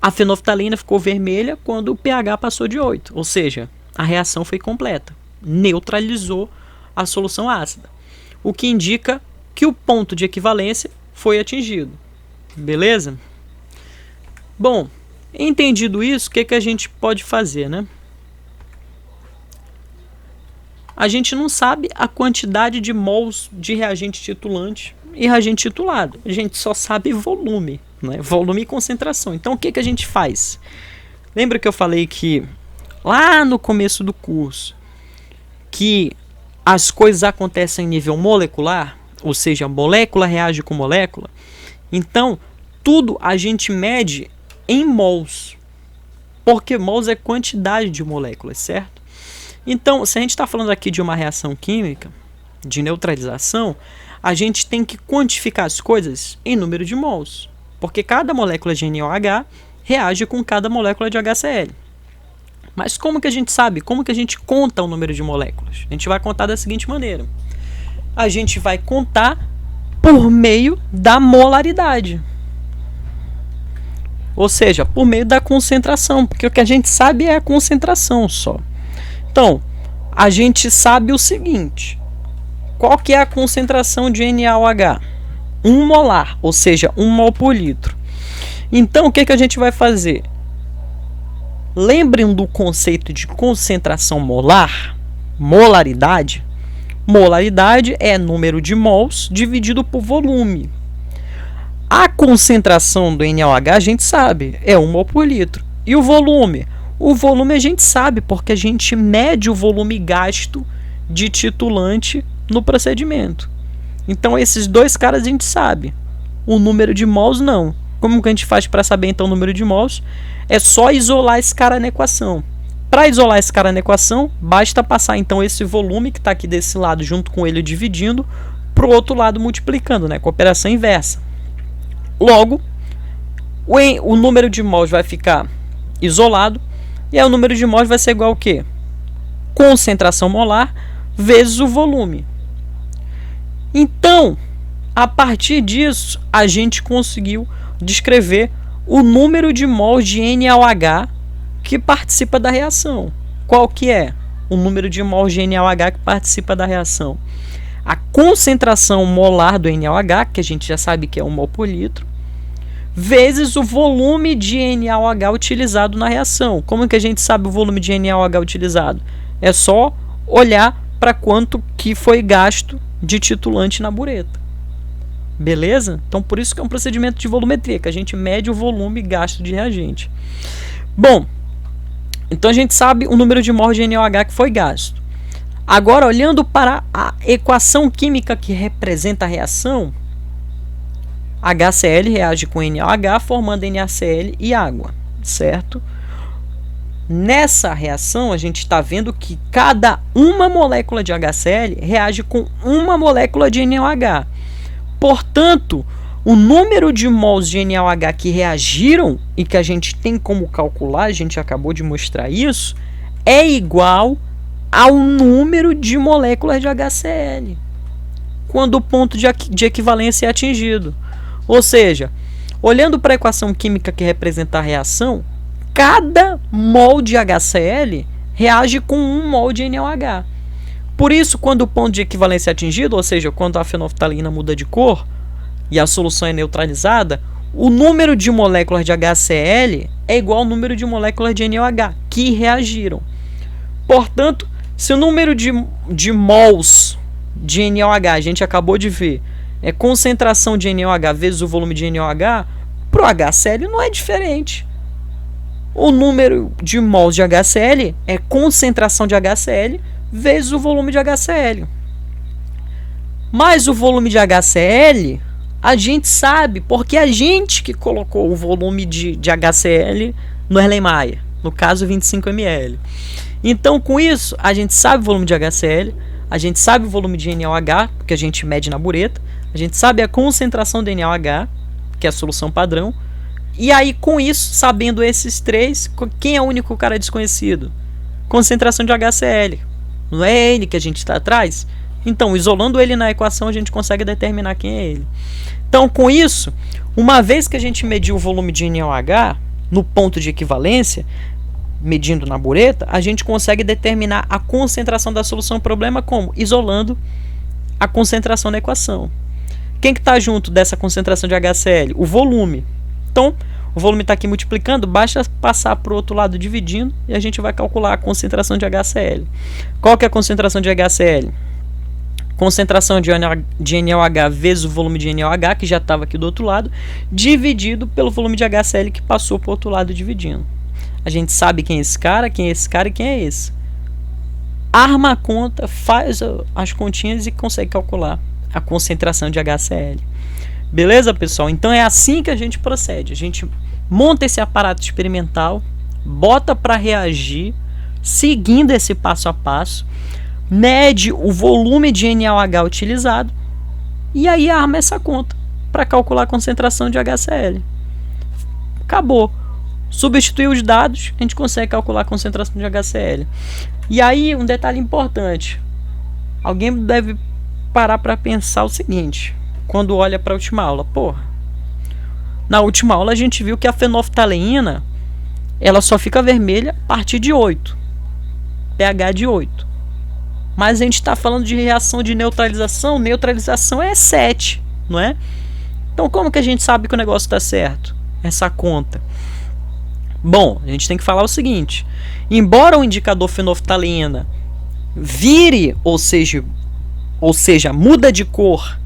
A fenolftaleína ficou vermelha quando o pH passou de 8, ou seja, a reação foi completa, neutralizou a solução ácida, o que indica que o ponto de equivalência foi atingido. Beleza? Bom, entendido isso, o que, que a gente pode fazer, né? A gente não sabe a quantidade de mols de reagente titulante e reagente titulado. A gente só sabe volume, né? Volume e concentração. Então, o que, que a gente faz? Lembra que eu falei que lá no começo do curso que as coisas acontecem em nível molecular, ou seja, molécula reage com molécula? Então, tudo a gente mede em mols, porque mols é quantidade de moléculas, certo? Então, se a gente está falando aqui de uma reação química, de neutralização, a gente tem que quantificar as coisas em número de mols. porque cada molécula de NaOH reage com cada molécula de HCl. Mas como que a gente sabe? Como que a gente conta o número de moléculas? A gente vai contar da seguinte maneira. A gente vai contar por meio da molaridade. Ou seja, por meio da concentração, porque o que a gente sabe é a concentração só. Então, a gente sabe o seguinte. Qual que é a concentração de NaOH? 1 molar, ou seja, 1 mol por litro. Então, o que a gente vai fazer? Lembrem do conceito de concentração molar, molaridade. Molaridade é número de mols dividido por volume. A concentração do NaOH a gente sabe, é 1 mol por litro. E o volume? O volume a gente sabe, porque a gente mede o volume gasto de titulante no procedimento. Então, esses dois caras a gente sabe. O número de mols não. Como que a gente faz para saber então o número de mols? É só isolar esse cara na equação. Para isolar esse cara na equação, basta passar então esse volume que está aqui desse lado junto com ele dividindo para o outro lado multiplicando, né, com a operação inversa. Logo, o número de mols vai ficar isolado e aí o número de mols vai ser igual ao quê? Concentração molar vezes o volume. Então, a partir disso, a gente conseguiu descrever o número de mols de NaOH que participa da reação. Qual que é o número de mols de NaOH que participa da reação? A concentração molar do NaOH, que a gente já sabe que é 1 mol por litro, vezes o volume de NaOH utilizado na reação. Como que a gente sabe o volume de NaOH utilizado? É só olhar para quanto que foi gasto de titulante na bureta. Beleza? Então, por isso que é um procedimento de volumetria, que a gente mede o volume gasto de reagente. Bom, então a gente sabe o número de mols de NaOH que foi gasto. Agora, olhando para a equação química que representa a reação, HCl reage com NaOH, formando NaCl e água, certo? Nessa reação, a gente está vendo que cada uma molécula de HCl reage com uma molécula de NaOH. Portanto, o número de mols de NaOH que reagiram e que a gente tem como calcular, a gente acabou de mostrar isso, é igual ao número de moléculas de HCl, quando o ponto de equivalência é atingido. Ou seja, olhando para a equação química que representa a reação, cada mol de HCl reage com 1 mol de NaOH. Por isso, quando o ponto de equivalência é atingido, ou seja, quando a fenolftalina muda de cor e a solução é neutralizada, o número de moléculas de HCl é igual ao número de moléculas de NaOH que reagiram. Portanto, se o número de mols de NaOH, a gente acabou de ver, é concentração de NaOH vezes o volume de NaOH, para o HCl não é diferente. O número de mols de HCl é concentração de HCl vezes o volume de HCl. Mas o volume de HCl, a gente sabe, porque a gente que colocou o volume de HCl no Erlenmeyer, no caso 25 ml. Então, com isso, a gente sabe o volume de HCl, a gente sabe o volume de NaOH, porque a gente mede na bureta, a gente sabe a concentração de NaOH, que é a solução padrão, e aí, com isso, sabendo esses três, quem é o único cara desconhecido? Concentração de HCl. Não é ele que a gente está atrás? Então, isolando ele na equação, a gente consegue determinar quem é ele. Então, com isso, uma vez que a gente mediu o volume de NaOH no ponto de equivalência, medindo na bureta, a gente consegue determinar a concentração da solução problema como? Isolando a concentração na equação. Quem que está junto dessa concentração de HCl? O volume. Então, o volume está aqui multiplicando, basta passar para o outro lado dividindo e a gente vai calcular a concentração de HCl. Qual que é a concentração de HCl? Concentração de NaOH vezes o volume de NaOH, que já estava aqui do outro lado, dividido pelo volume de HCl que passou para o outro lado dividindo. A gente sabe quem é esse cara, quem é esse cara e quem é esse. Arma a conta, faz as continhas e consegue calcular a concentração de HCl. Beleza, pessoal? Então é assim que a gente procede. A gente monta esse aparato experimental, bota para reagir, seguindo esse passo a passo, mede o volume de NaOH utilizado e aí arma essa conta. para calcular a concentração de HCl. Acabou. Substituir os dados, a gente consegue calcular a concentração de HCl. E aí, um detalhe importante. Alguém deve parar para pensar o seguinte, quando olha para a última aula. Porra, na última aula a gente viu que a fenolftaleína, ela só fica vermelha a partir de 8. pH de 8. Mas a gente está falando de reação de neutralização. Neutralização é 7, não é? Então como que a gente sabe que o negócio está certo? Essa conta. Bom, a gente tem que falar o seguinte. Embora o indicador fenolftaleína vire, ou seja, muda de cor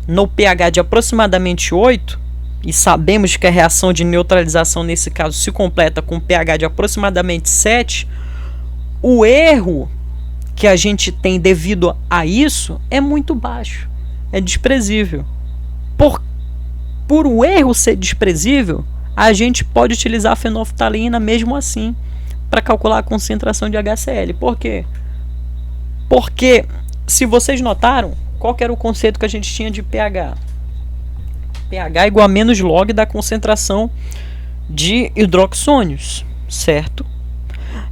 no pH de aproximadamente 8, e sabemos que a reação de neutralização nesse caso se completa com pH de aproximadamente 7, o erro que a gente tem devido a isso é muito baixo, é desprezível. Por o erro ser desprezível, a gente pode utilizar a fenolftaleína mesmo assim para calcular a concentração de HCl. Por quê? Porque, se vocês notaram, qual que era o conceito que a gente tinha de pH? pH igual a menos log da concentração de hidroxônios, certo?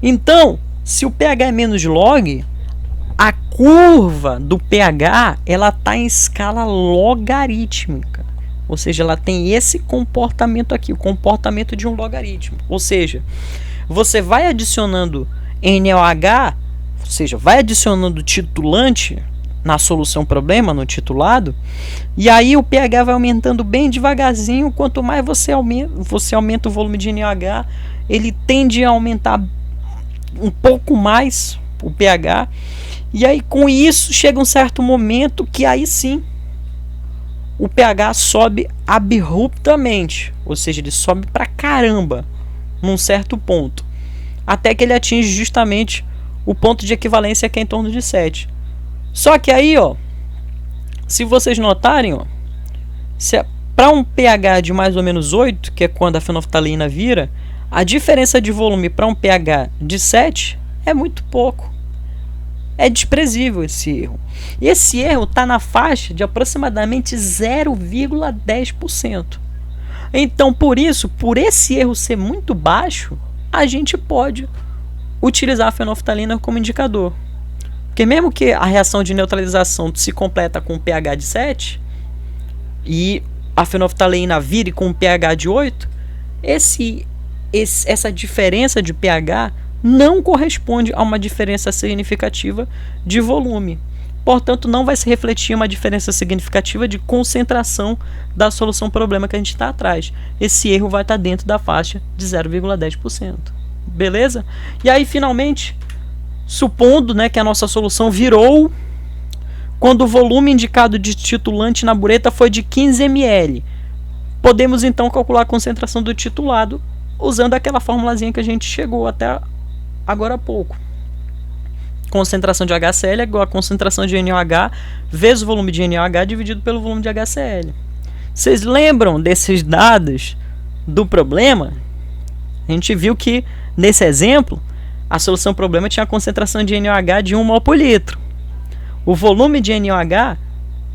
Então, se o pH é menos log, a curva do pH ela está em escala logarítmica. Ou seja, ela tem esse comportamento aqui, o comportamento de um logaritmo. Ou seja, você vai adicionando NaOH, ou seja, vai adicionando titulante na solução problema, no titulado, e aí o pH vai aumentando bem devagarzinho. Quanto mais você aumenta o volume de NaOH, ele tende a aumentar um pouco mais o pH, e aí com isso chega um certo momento que aí sim o pH sobe abruptamente, ou seja, ele sobe pra caramba num certo ponto, até que ele atinge justamente o ponto de equivalência, que é em torno de 7. Só que aí, ó, se vocês notarem, ó, para um pH de mais ou menos 8, que é quando a fenolftaleína vira, a diferença de volume para um pH de 7 é muito pouco. É desprezível esse erro. E esse erro está na faixa de aproximadamente 0,10%. Então, por esse erro ser muito baixo, a gente pode utilizar a fenolftaleína como indicador. Porque mesmo que a reação de neutralização se completa com um pH de 7 e a fenolftaleína vire com um pH de 8, essa diferença de pH não corresponde a uma diferença significativa de volume. Portanto, não vai se refletir uma diferença significativa de concentração da solução problema que a gente está atrás. Esse erro vai estar dentro da faixa de 0,10%. Beleza? E aí, finalmente, supondo, né, que a nossa solução virou quando o volume indicado de titulante na bureta foi de 15 ml. Podemos então calcular a concentração do titulado usando aquela formulazinha que a gente chegou até agora há pouco. Concentração de HCl é igual a concentração de NaOH vezes o volume de NaOH dividido pelo volume de HCl. Vocês lembram desses dados do problema? A gente viu que nesse exemplo a solução problema tinha a concentração de NaOH de 1 mol por litro. O volume de NaOH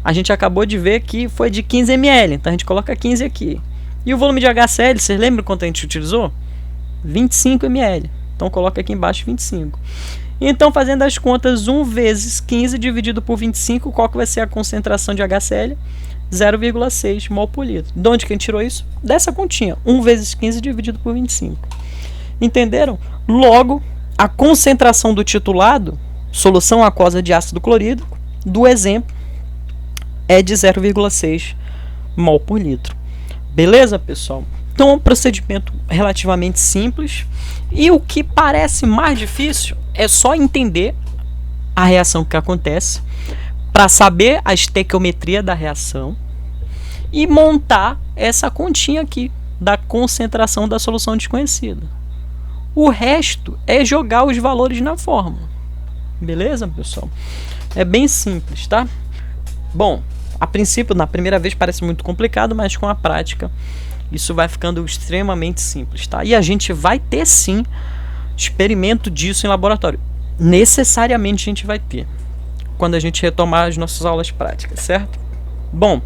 a gente acabou de ver que foi de 15 ml, então a gente coloca 15 aqui. E o volume de HCl, vocês lembram quanto a gente utilizou? 25 ml. Então coloca aqui embaixo 25. Então, fazendo as contas, 1 vezes 15 dividido por 25, qual que vai ser a concentração de HCl? 0,6 mol por litro. De onde que a gente tirou isso? Dessa continha. 1 vezes 15 dividido por 25. Entenderam? Logo, a concentração do titulado, solução aquosa de ácido clorídrico, do exemplo, é de 0,6 mol por litro. Beleza, pessoal? Então, é um procedimento relativamente simples. E o que parece mais difícil é só entender a reação que acontece para saber a estequiometria da reação e montar essa continha aqui da concentração da solução desconhecida. O resto é jogar os valores na fórmula. Beleza, pessoal? É bem simples, tá? Bom, a princípio, na primeira vez parece muito complicado, mas com a prática isso vai ficando extremamente simples, tá? E a gente vai ter sim experimento disso em laboratório. Necessariamente a gente vai ter quando a gente retomar as nossas aulas práticas, certo? Bom,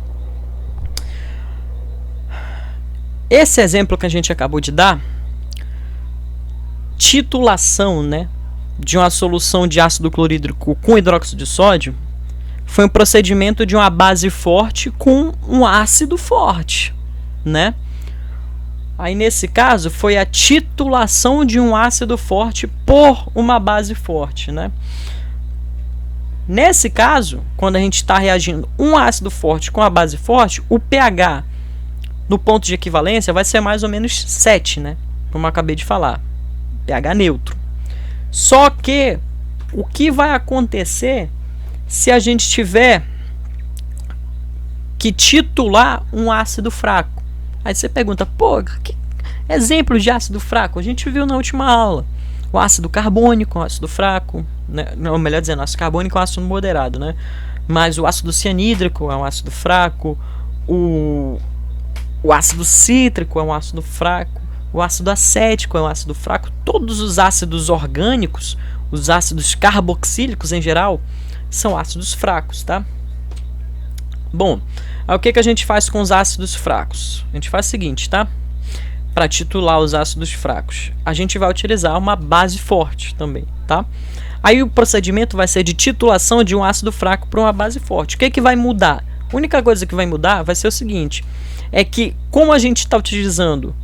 esse exemplo que a gente acabou de dar, titulação, né, de uma solução de ácido clorídrico com hidróxido de sódio, foi um procedimento de uma base forte com um ácido forte, né? Aí nesse caso foi a titulação de um ácido forte por uma base forte, né? Nesse caso, quando a gente está reagindo um ácido forte com a base forte, o pH no ponto de equivalência vai ser mais ou menos 7, né? Como eu acabei de falar, pH neutro. Só que o que vai acontecer se a gente tiver que titular um ácido fraco? Aí você pergunta, pô, que exemplo de ácido fraco? A gente viu na última aula. O ácido carbônico, o ácido fraco, né? Não, melhor dizendo, o ácido carbônico é um ácido moderado, né? Mas o ácido cianídrico é um ácido fraco, o ácido cítrico é um ácido fraco, o ácido acético é um ácido fraco. Todos os ácidos orgânicos, os ácidos carboxílicos em geral, são ácidos fracos, tá? Bom, aí o que a gente faz com os ácidos fracos? A gente faz o seguinte, tá? Para titular os ácidos fracos, a gente vai utilizar uma base forte também, tá? Aí o procedimento vai ser de titulação de um ácido fraco para uma base forte. O que vai mudar? A única coisa que vai mudar vai ser o seguinte, é que como a gente está utilizando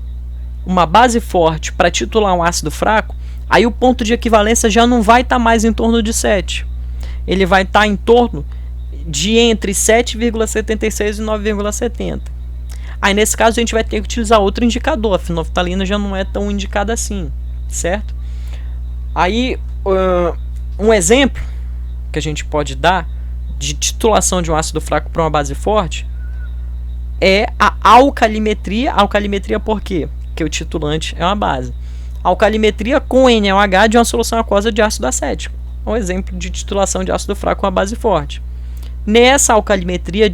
uma base forte para titular um ácido fraco, aí o ponto de equivalência já não vai estar mais em torno de 7. Ele vai estar em torno de entre 7,76 e 9,70. Aí nesse caso a gente vai ter que utilizar outro indicador. A fenolftalina já não é tão indicada assim, certo? Aí um exemplo que a gente pode dar de titulação de um ácido fraco para uma base forte é a alcalimetria. Alcalimetria por quê? Porque o titulante é uma base. Alcalimetria com NaOH de uma solução aquosa de ácido acético. É um exemplo de titulação de ácido fraco com a base forte. Nessa alcalimetria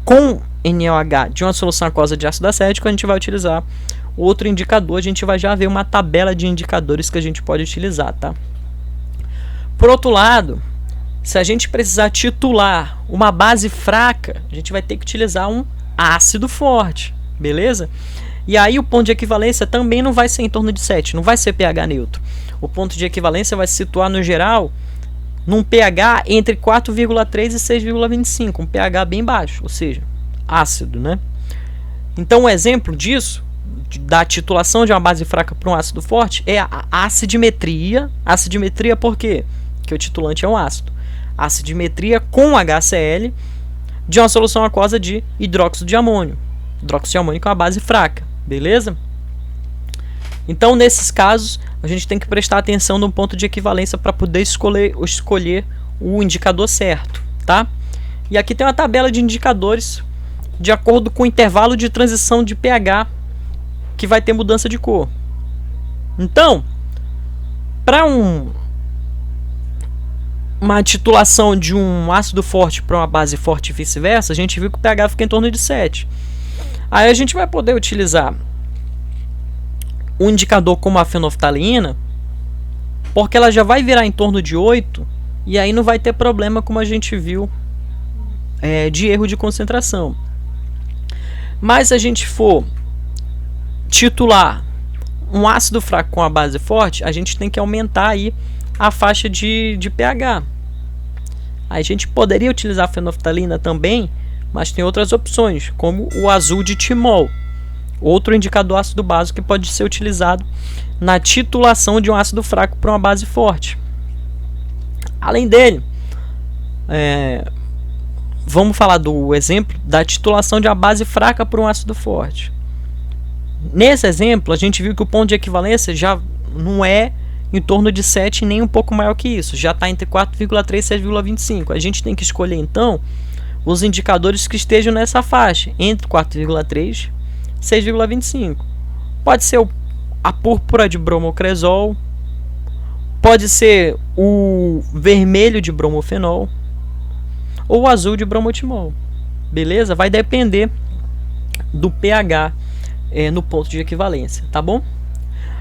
com NaOH de uma solução aquosa de ácido acético, a gente vai utilizar outro indicador. A gente vai já ver uma tabela de indicadores que a gente pode utilizar, tá? Por outro lado, se a gente precisar titular uma base fraca, a gente vai ter que utilizar um ácido forte, beleza? E aí o ponto de equivalência também não vai ser em torno de 7, não vai ser pH neutro. O ponto de equivalência vai se situar no geral num pH entre 4,3 e 6,25, um pH bem baixo, ou seja, ácido, né? Então um exemplo disso, da titulação de uma base fraca para um ácido forte, é a acidimetria. Acidimetria por quê? Porque o titulante é um ácido. Acidimetria com HCl de uma solução aquosa de hidróxido de amônio. Hidróxido de amônio é uma base fraca, beleza? Então, nesses casos, a gente tem que prestar atenção no ponto de equivalência para poder escolher o indicador certo, tá? E aqui tem uma tabela de indicadores de acordo com o intervalo de transição de pH que vai ter mudança de cor. Então, para uma titulação de um ácido forte para uma base forte e vice-versa, a gente viu que o pH fica em torno de 7. Aí a gente vai poder utilizar um indicador como a fenolftalina, porque ela já vai virar em torno de 8, e aí não vai ter problema, como a gente viu, de erro de concentração. Mas se a gente for titular um ácido fraco com a base forte, a gente tem que aumentar aí a faixa de pH. A gente poderia utilizar a fenolftalina também, mas tem outras opções, como o azul de timol, outro indicador ácido básico que pode ser utilizado na titulação de um ácido fraco para uma base forte. Além dele, vamos falar do exemplo da titulação de uma base fraca para um ácido forte. Nesse exemplo, a gente viu que o ponto de equivalência já não é em torno de 7, nem um pouco maior que isso, já está entre 4,3 e 6,25. A gente tem que escolher então os indicadores que estejam nessa faixa, entre 4,3 e 6,25. Pode ser a púrpura de bromocresol, pode ser o vermelho de bromofenol ou o azul de bromotimol. Beleza? Vai depender do pH no ponto de equivalência, tá bom?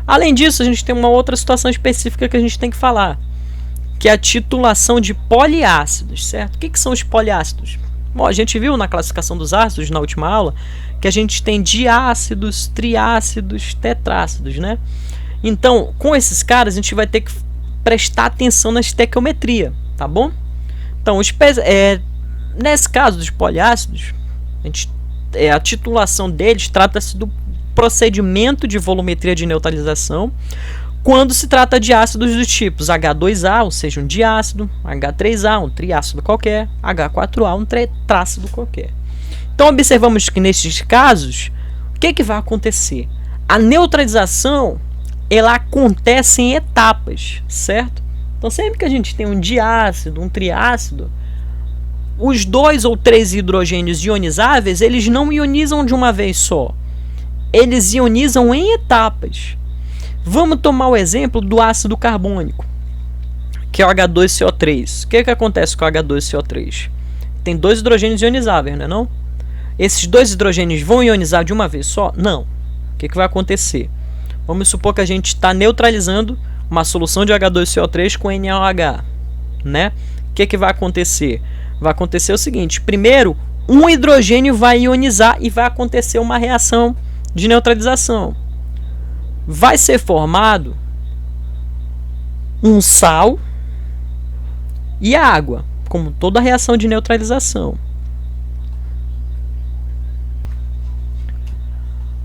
Além disso, a gente tem uma outra situação específica que a gente tem que falar, que é a titulação de poliácidos, certo? O que são os poliácidos? Bom, a gente viu na classificação dos ácidos na última aula que a gente tem diácidos, triácidos, tetrácidos, né? Então, com esses caras, a gente vai ter que prestar atenção na estequiometria, tá bom? Então, nesse caso dos poliácidos, a titulação deles trata-se do procedimento de volumetria de neutralização quando se trata de ácidos dos tipos H2A, ou seja, um diácido, H3A, um triácido qualquer, H4A, um tetrácido qualquer. Então, observamos que nesses casos, o que vai acontecer? A neutralização ela acontece em etapas, certo? Então, sempre que a gente tem um diácido, um triácido, os 2 ou 3 hidrogênios ionizáveis, eles não ionizam de uma vez só. Eles ionizam em etapas. Vamos tomar o exemplo do ácido carbônico, que é o H2CO3. O que acontece com o H2CO3? Tem 2 hidrogênios ionizáveis, não é não? Esses 2 hidrogênios vão ionizar de uma vez só? Não. O que vai acontecer? Vamos supor que a gente está neutralizando uma solução de H2CO3 com NaOH, né? O que vai acontecer? Vai acontecer o seguinte: primeiro, um hidrogênio vai ionizar e vai acontecer uma reação de neutralização. Vai ser formado um sal e a água, como toda reação de neutralização.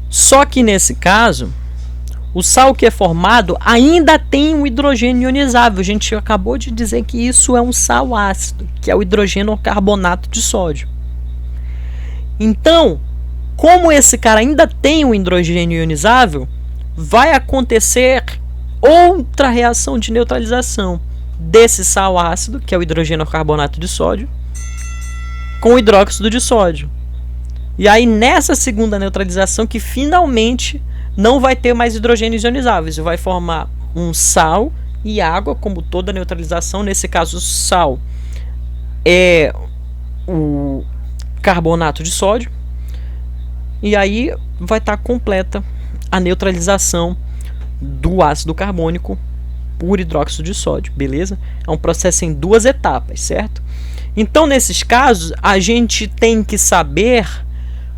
Só que nesse caso, o sal que é formado ainda tem um hidrogênio ionizável. A gente acabou de dizer que isso é um sal ácido, que é o hidrogênio carbonato de sódio. Então, como esse cara ainda tem um hidrogênio ionizável, vai acontecer outra reação de neutralização desse sal ácido, que é o hidrogênio carbonato de sódio, com o hidróxido de sódio. E aí, nessa segunda neutralização, que finalmente não vai ter mais hidrogênios ionizáveis, vai formar um sal e água, como toda neutralização. Nesse caso, o sal é o carbonato de sódio, e aí vai estar completa a neutralização do ácido carbônico por hidróxido de sódio, beleza? É um processo em 2 etapas, certo? Então, nesses casos, a gente tem que saber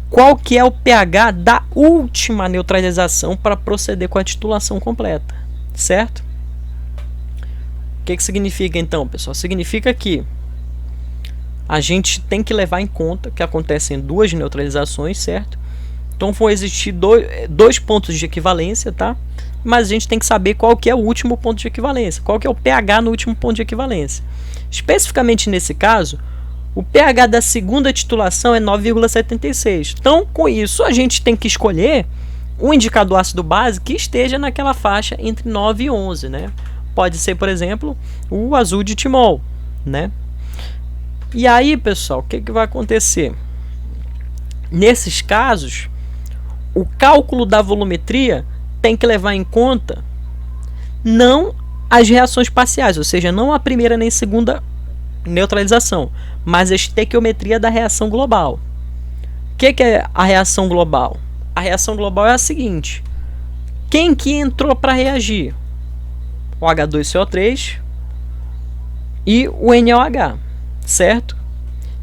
qual que é o pH da última neutralização para proceder com a titulação completa, certo? O que significa então, pessoal? Significa que a gente tem que levar em conta que acontecem 2 neutralizações, certo? Então vão existir dois pontos de equivalência, tá? Mas a gente tem que saber qual que é o último ponto de equivalência, qual que é o pH no último ponto de equivalência. Especificamente nesse caso, o pH da segunda titulação é 9,76. Então, com isso, a gente tem que escolher um indicador ácido base que esteja naquela faixa entre 9 e 11, né? Pode ser, por exemplo, o azul de timol, né? E aí, pessoal, o que vai acontecer? Nesses casos, o cálculo da volumetria tem que levar em conta não as reações parciais, ou seja, não a primeira nem segunda neutralização, mas a estequiometria da reação global. O que é a reação global? A reação global é a seguinte: quem que entrou para reagir? O H2CO3 e o NaOH, certo?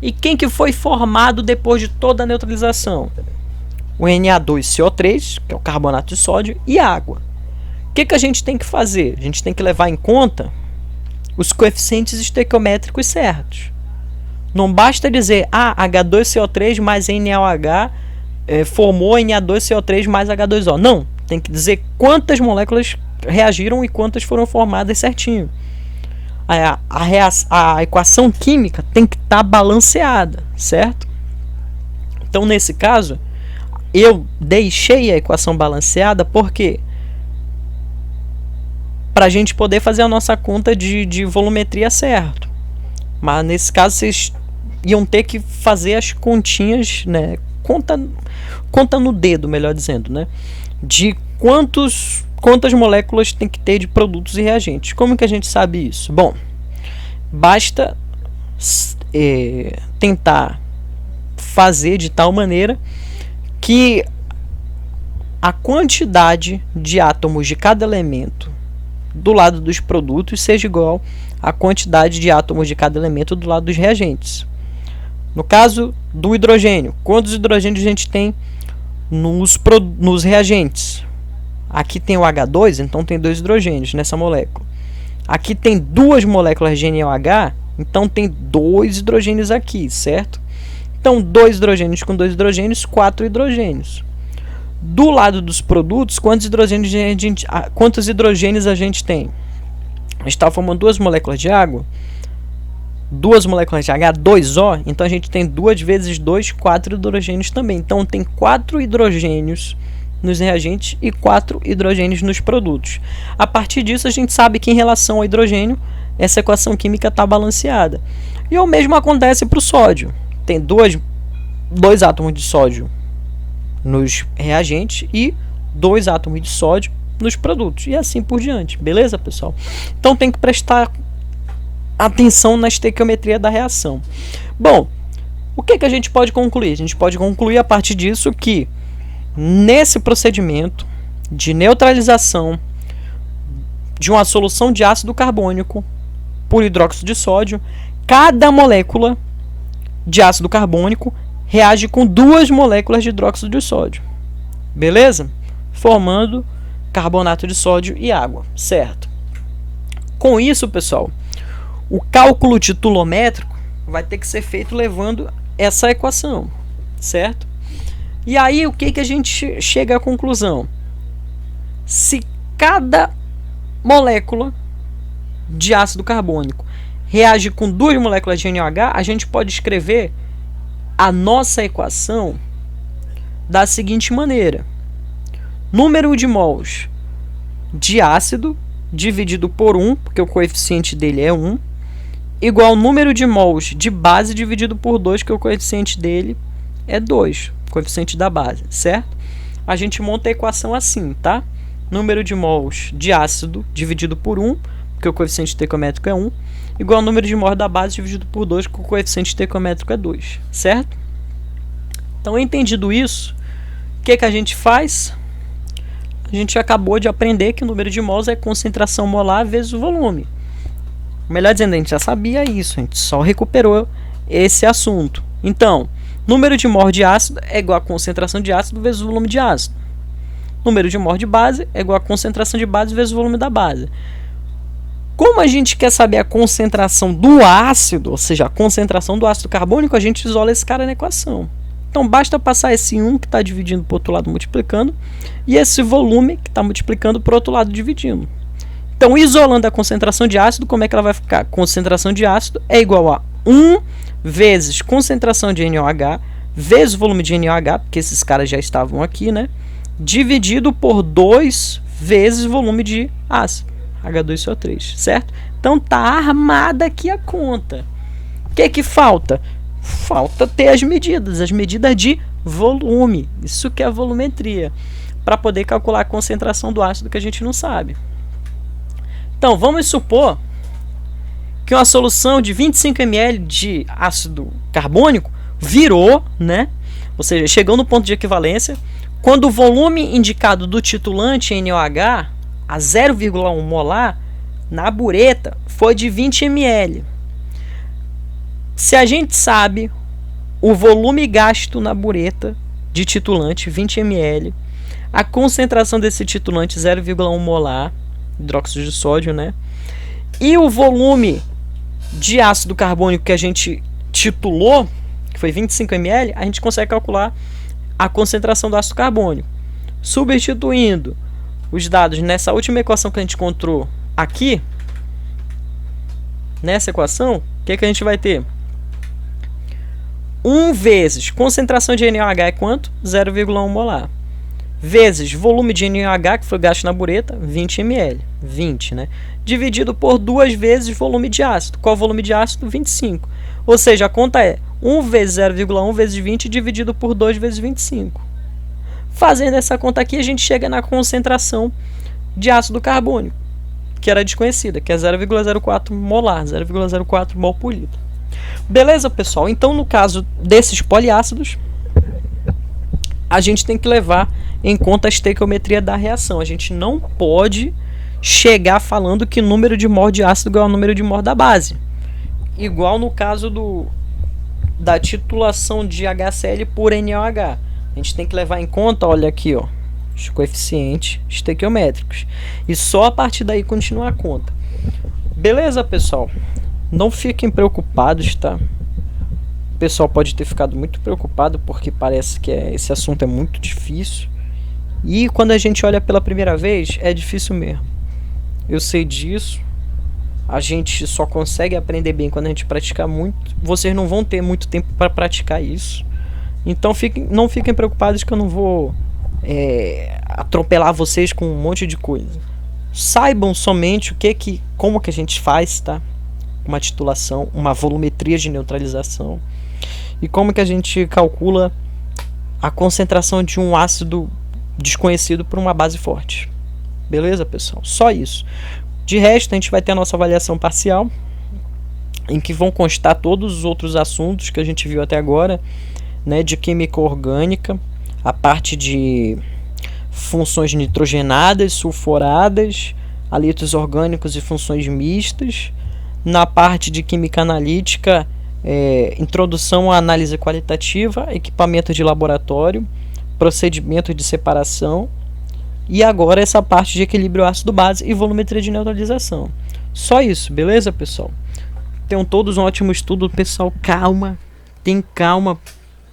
E quem que foi formado depois de toda a neutralização? O Na2CO3, que é o carbonato de sódio, e a água. O que a gente tem que fazer? A gente tem que levar em conta os coeficientes estequiométricos certos. Não basta dizer H2CO3 mais NaOH formou Na2CO3 mais H2O. Não, tem que dizer quantas moléculas reagiram e quantas foram formadas certinho. A equação química tem que estar balanceada, certo? Então, nesse caso, eu deixei a equação balanceada porque para a gente poder fazer a nossa conta de volumetria certo. Mas nesse caso vocês iam ter que fazer as continhas, né? Conta no dedo, melhor dizendo, né? De quantas moléculas tem que ter de produtos e reagentes. Como que a gente sabe isso? Bom, basta tentar fazer de tal maneira que a quantidade de átomos de cada elemento do lado dos produtos seja igual à quantidade de átomos de cada elemento do lado dos reagentes. No caso do hidrogênio, quantos hidrogênios a gente tem nos reagentes? Aqui tem o H2, então tem 2 hidrogênios nessa molécula. Aqui tem 2 moléculas de NaOH, então tem 2 hidrogênios aqui, certo? Então 2 hidrogênios com 2 hidrogênios, 4 hidrogênios. Do lado dos produtos, quantos hidrogênios a gente tem? A gente está formando 2 moléculas de água, 2 moléculas de H2O, então a gente tem 2 vezes 2, 4 hidrogênios também. Então tem 4 hidrogênios nos reagentes e 4 hidrogênios nos produtos. A partir disso, a gente sabe que em relação ao hidrogênio, essa equação química está balanceada. E o mesmo acontece para o sódio. Tem 2 átomos de sódio nos reagentes e 2 átomos de sódio nos produtos. E assim por diante. Beleza, pessoal? Então tem que prestar atenção na estequiometria da reação. Bom, o que a gente pode concluir? A gente pode concluir a partir disso que nesse procedimento de neutralização de uma solução de ácido carbônico por hidróxido de sódio, cada molécula de ácido carbônico reage com 2 moléculas de hidróxido de sódio. Beleza? Formando carbonato de sódio e água, certo? Com isso, pessoal, o cálculo titulométrico vai ter que ser feito levando essa equação, certo? E aí, o que a gente chega à conclusão? Se cada molécula de ácido carbônico reage com 2 moléculas de NaOH, a gente pode escrever a nossa equação da seguinte maneira: número de mols de ácido dividido por 1, porque o coeficiente dele é 1, igual ao número de mols de base dividido por 2, que o coeficiente dele é 2. Coeficiente da base, certo? A gente monta a equação assim, tá? Número de mols de ácido dividido por 1, porque o coeficiente estequiométrico é 1, igual ao número de mols da base dividido por 2, que o coeficiente estequiométrico é 2, certo? Então, entendido isso, o que a gente faz? A gente acabou de aprender que o número de mols é concentração molar vezes o volume. Melhor dizendo, a gente já sabia isso, a gente só recuperou esse assunto. Então, número de mol de ácido é igual a concentração de ácido vezes o volume de ácido. Número de mol de base é igual a concentração de base vezes o volume da base. Como a gente quer saber a concentração do ácido, ou seja, a concentração do ácido carbônico, a gente isola esse cara na equação. Então basta passar esse 1 que está dividindo para o outro lado multiplicando, e esse volume que está multiplicando para o outro lado dividindo. Então, isolando a concentração de ácido, como é que ela vai ficar? Concentração de ácido é igual a 1 vezes concentração de NaOH vezes o volume de NaOH, porque esses caras já estavam aqui, né? Dividido por 2 vezes o volume de ácido, H2CO3, certo? Então tá armada aqui a conta. O que falta? Falta ter as medidas de volume. Isso que é a volumetria, para poder calcular a concentração do ácido que a gente não sabe. Então, vamos supor que uma solução de 25 ml de ácido carbônico virou, né? Ou seja, chegou no ponto de equivalência, quando o volume indicado do titulante NaOH a 0,1 molar na bureta foi de 20 ml. Se a gente sabe o volume gasto na bureta de titulante, 20 ml, a concentração desse titulante 0,1 molar, hidróxido de sódio, né? E o volume de ácido carbônico que a gente titulou, que foi 25 ml, a gente consegue calcular a concentração do ácido carbônico. Substituindo os dados nessa última equação que a gente encontrou aqui, nessa equação, o que a gente vai ter? 1 vezes concentração de NaOH é quanto? 0,1 molar. Vezes volume de NaOH que foi gasto na bureta, 20 ml. 20, né? Dividido por 2 vezes volume de ácido. Qual o volume de ácido? 25. Ou seja, a conta é 1 vezes 0,1 vezes 20 dividido por 2 vezes 25. Fazendo essa conta aqui, a gente chega na concentração de ácido carbônico, que era desconhecida, que é 0,04 molar, 0,04 mol por litro. Beleza, pessoal? Então, no caso desses poliácidos, a gente tem que levar em conta a estequiometria da reação. A gente não pode chegar falando que número de mol de ácido é igual ao número de mol da base. Igual no caso da titulação de HCl por NaOH. A gente tem que levar em conta, olha aqui, ó, os coeficientes estequiométricos. E só a partir daí continuar a conta. Beleza, pessoal? Não fiquem preocupados, tá? O pessoal pode ter ficado muito preocupado porque parece que esse assunto é muito difícil. E quando a gente olha pela primeira vez, é difícil mesmo. Eu sei disso. A gente só consegue aprender bem quando a gente praticar muito. Vocês não vão ter muito tempo para praticar isso. Então não fiquem preocupados que eu não vou atropelar vocês com um monte de coisa. Saibam somente como que a gente faz, tá? Uma titulação, uma volumetria de neutralização. E como que a gente calcula a concentração de um ácido desconhecido por uma base forte. Beleza, pessoal? Só isso. De resto, a gente vai ter a nossa avaliação parcial, em que vão constar todos os outros assuntos que a gente viu até agora, né, de química orgânica, a parte de funções nitrogenadas, sulfuradas, halitos orgânicos e funções mistas. Na parte de química analítica, introdução à análise qualitativa, equipamento de laboratório, procedimento de separação. E agora essa parte de equilíbrio ácido-base e volumetria de neutralização. Só isso, beleza, pessoal? Tenham todos um ótimo estudo, pessoal. Calma, tem calma,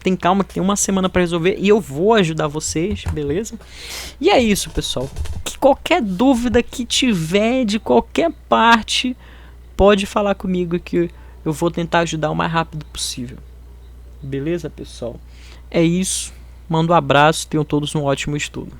que tem uma semana para resolver e eu vou ajudar vocês, beleza? E é isso, pessoal. Qualquer dúvida que tiver de qualquer parte, pode falar comigo que eu vou tentar ajudar o mais rápido possível. Beleza, pessoal? É isso. Mando um abraço, tenham todos um ótimo estudo.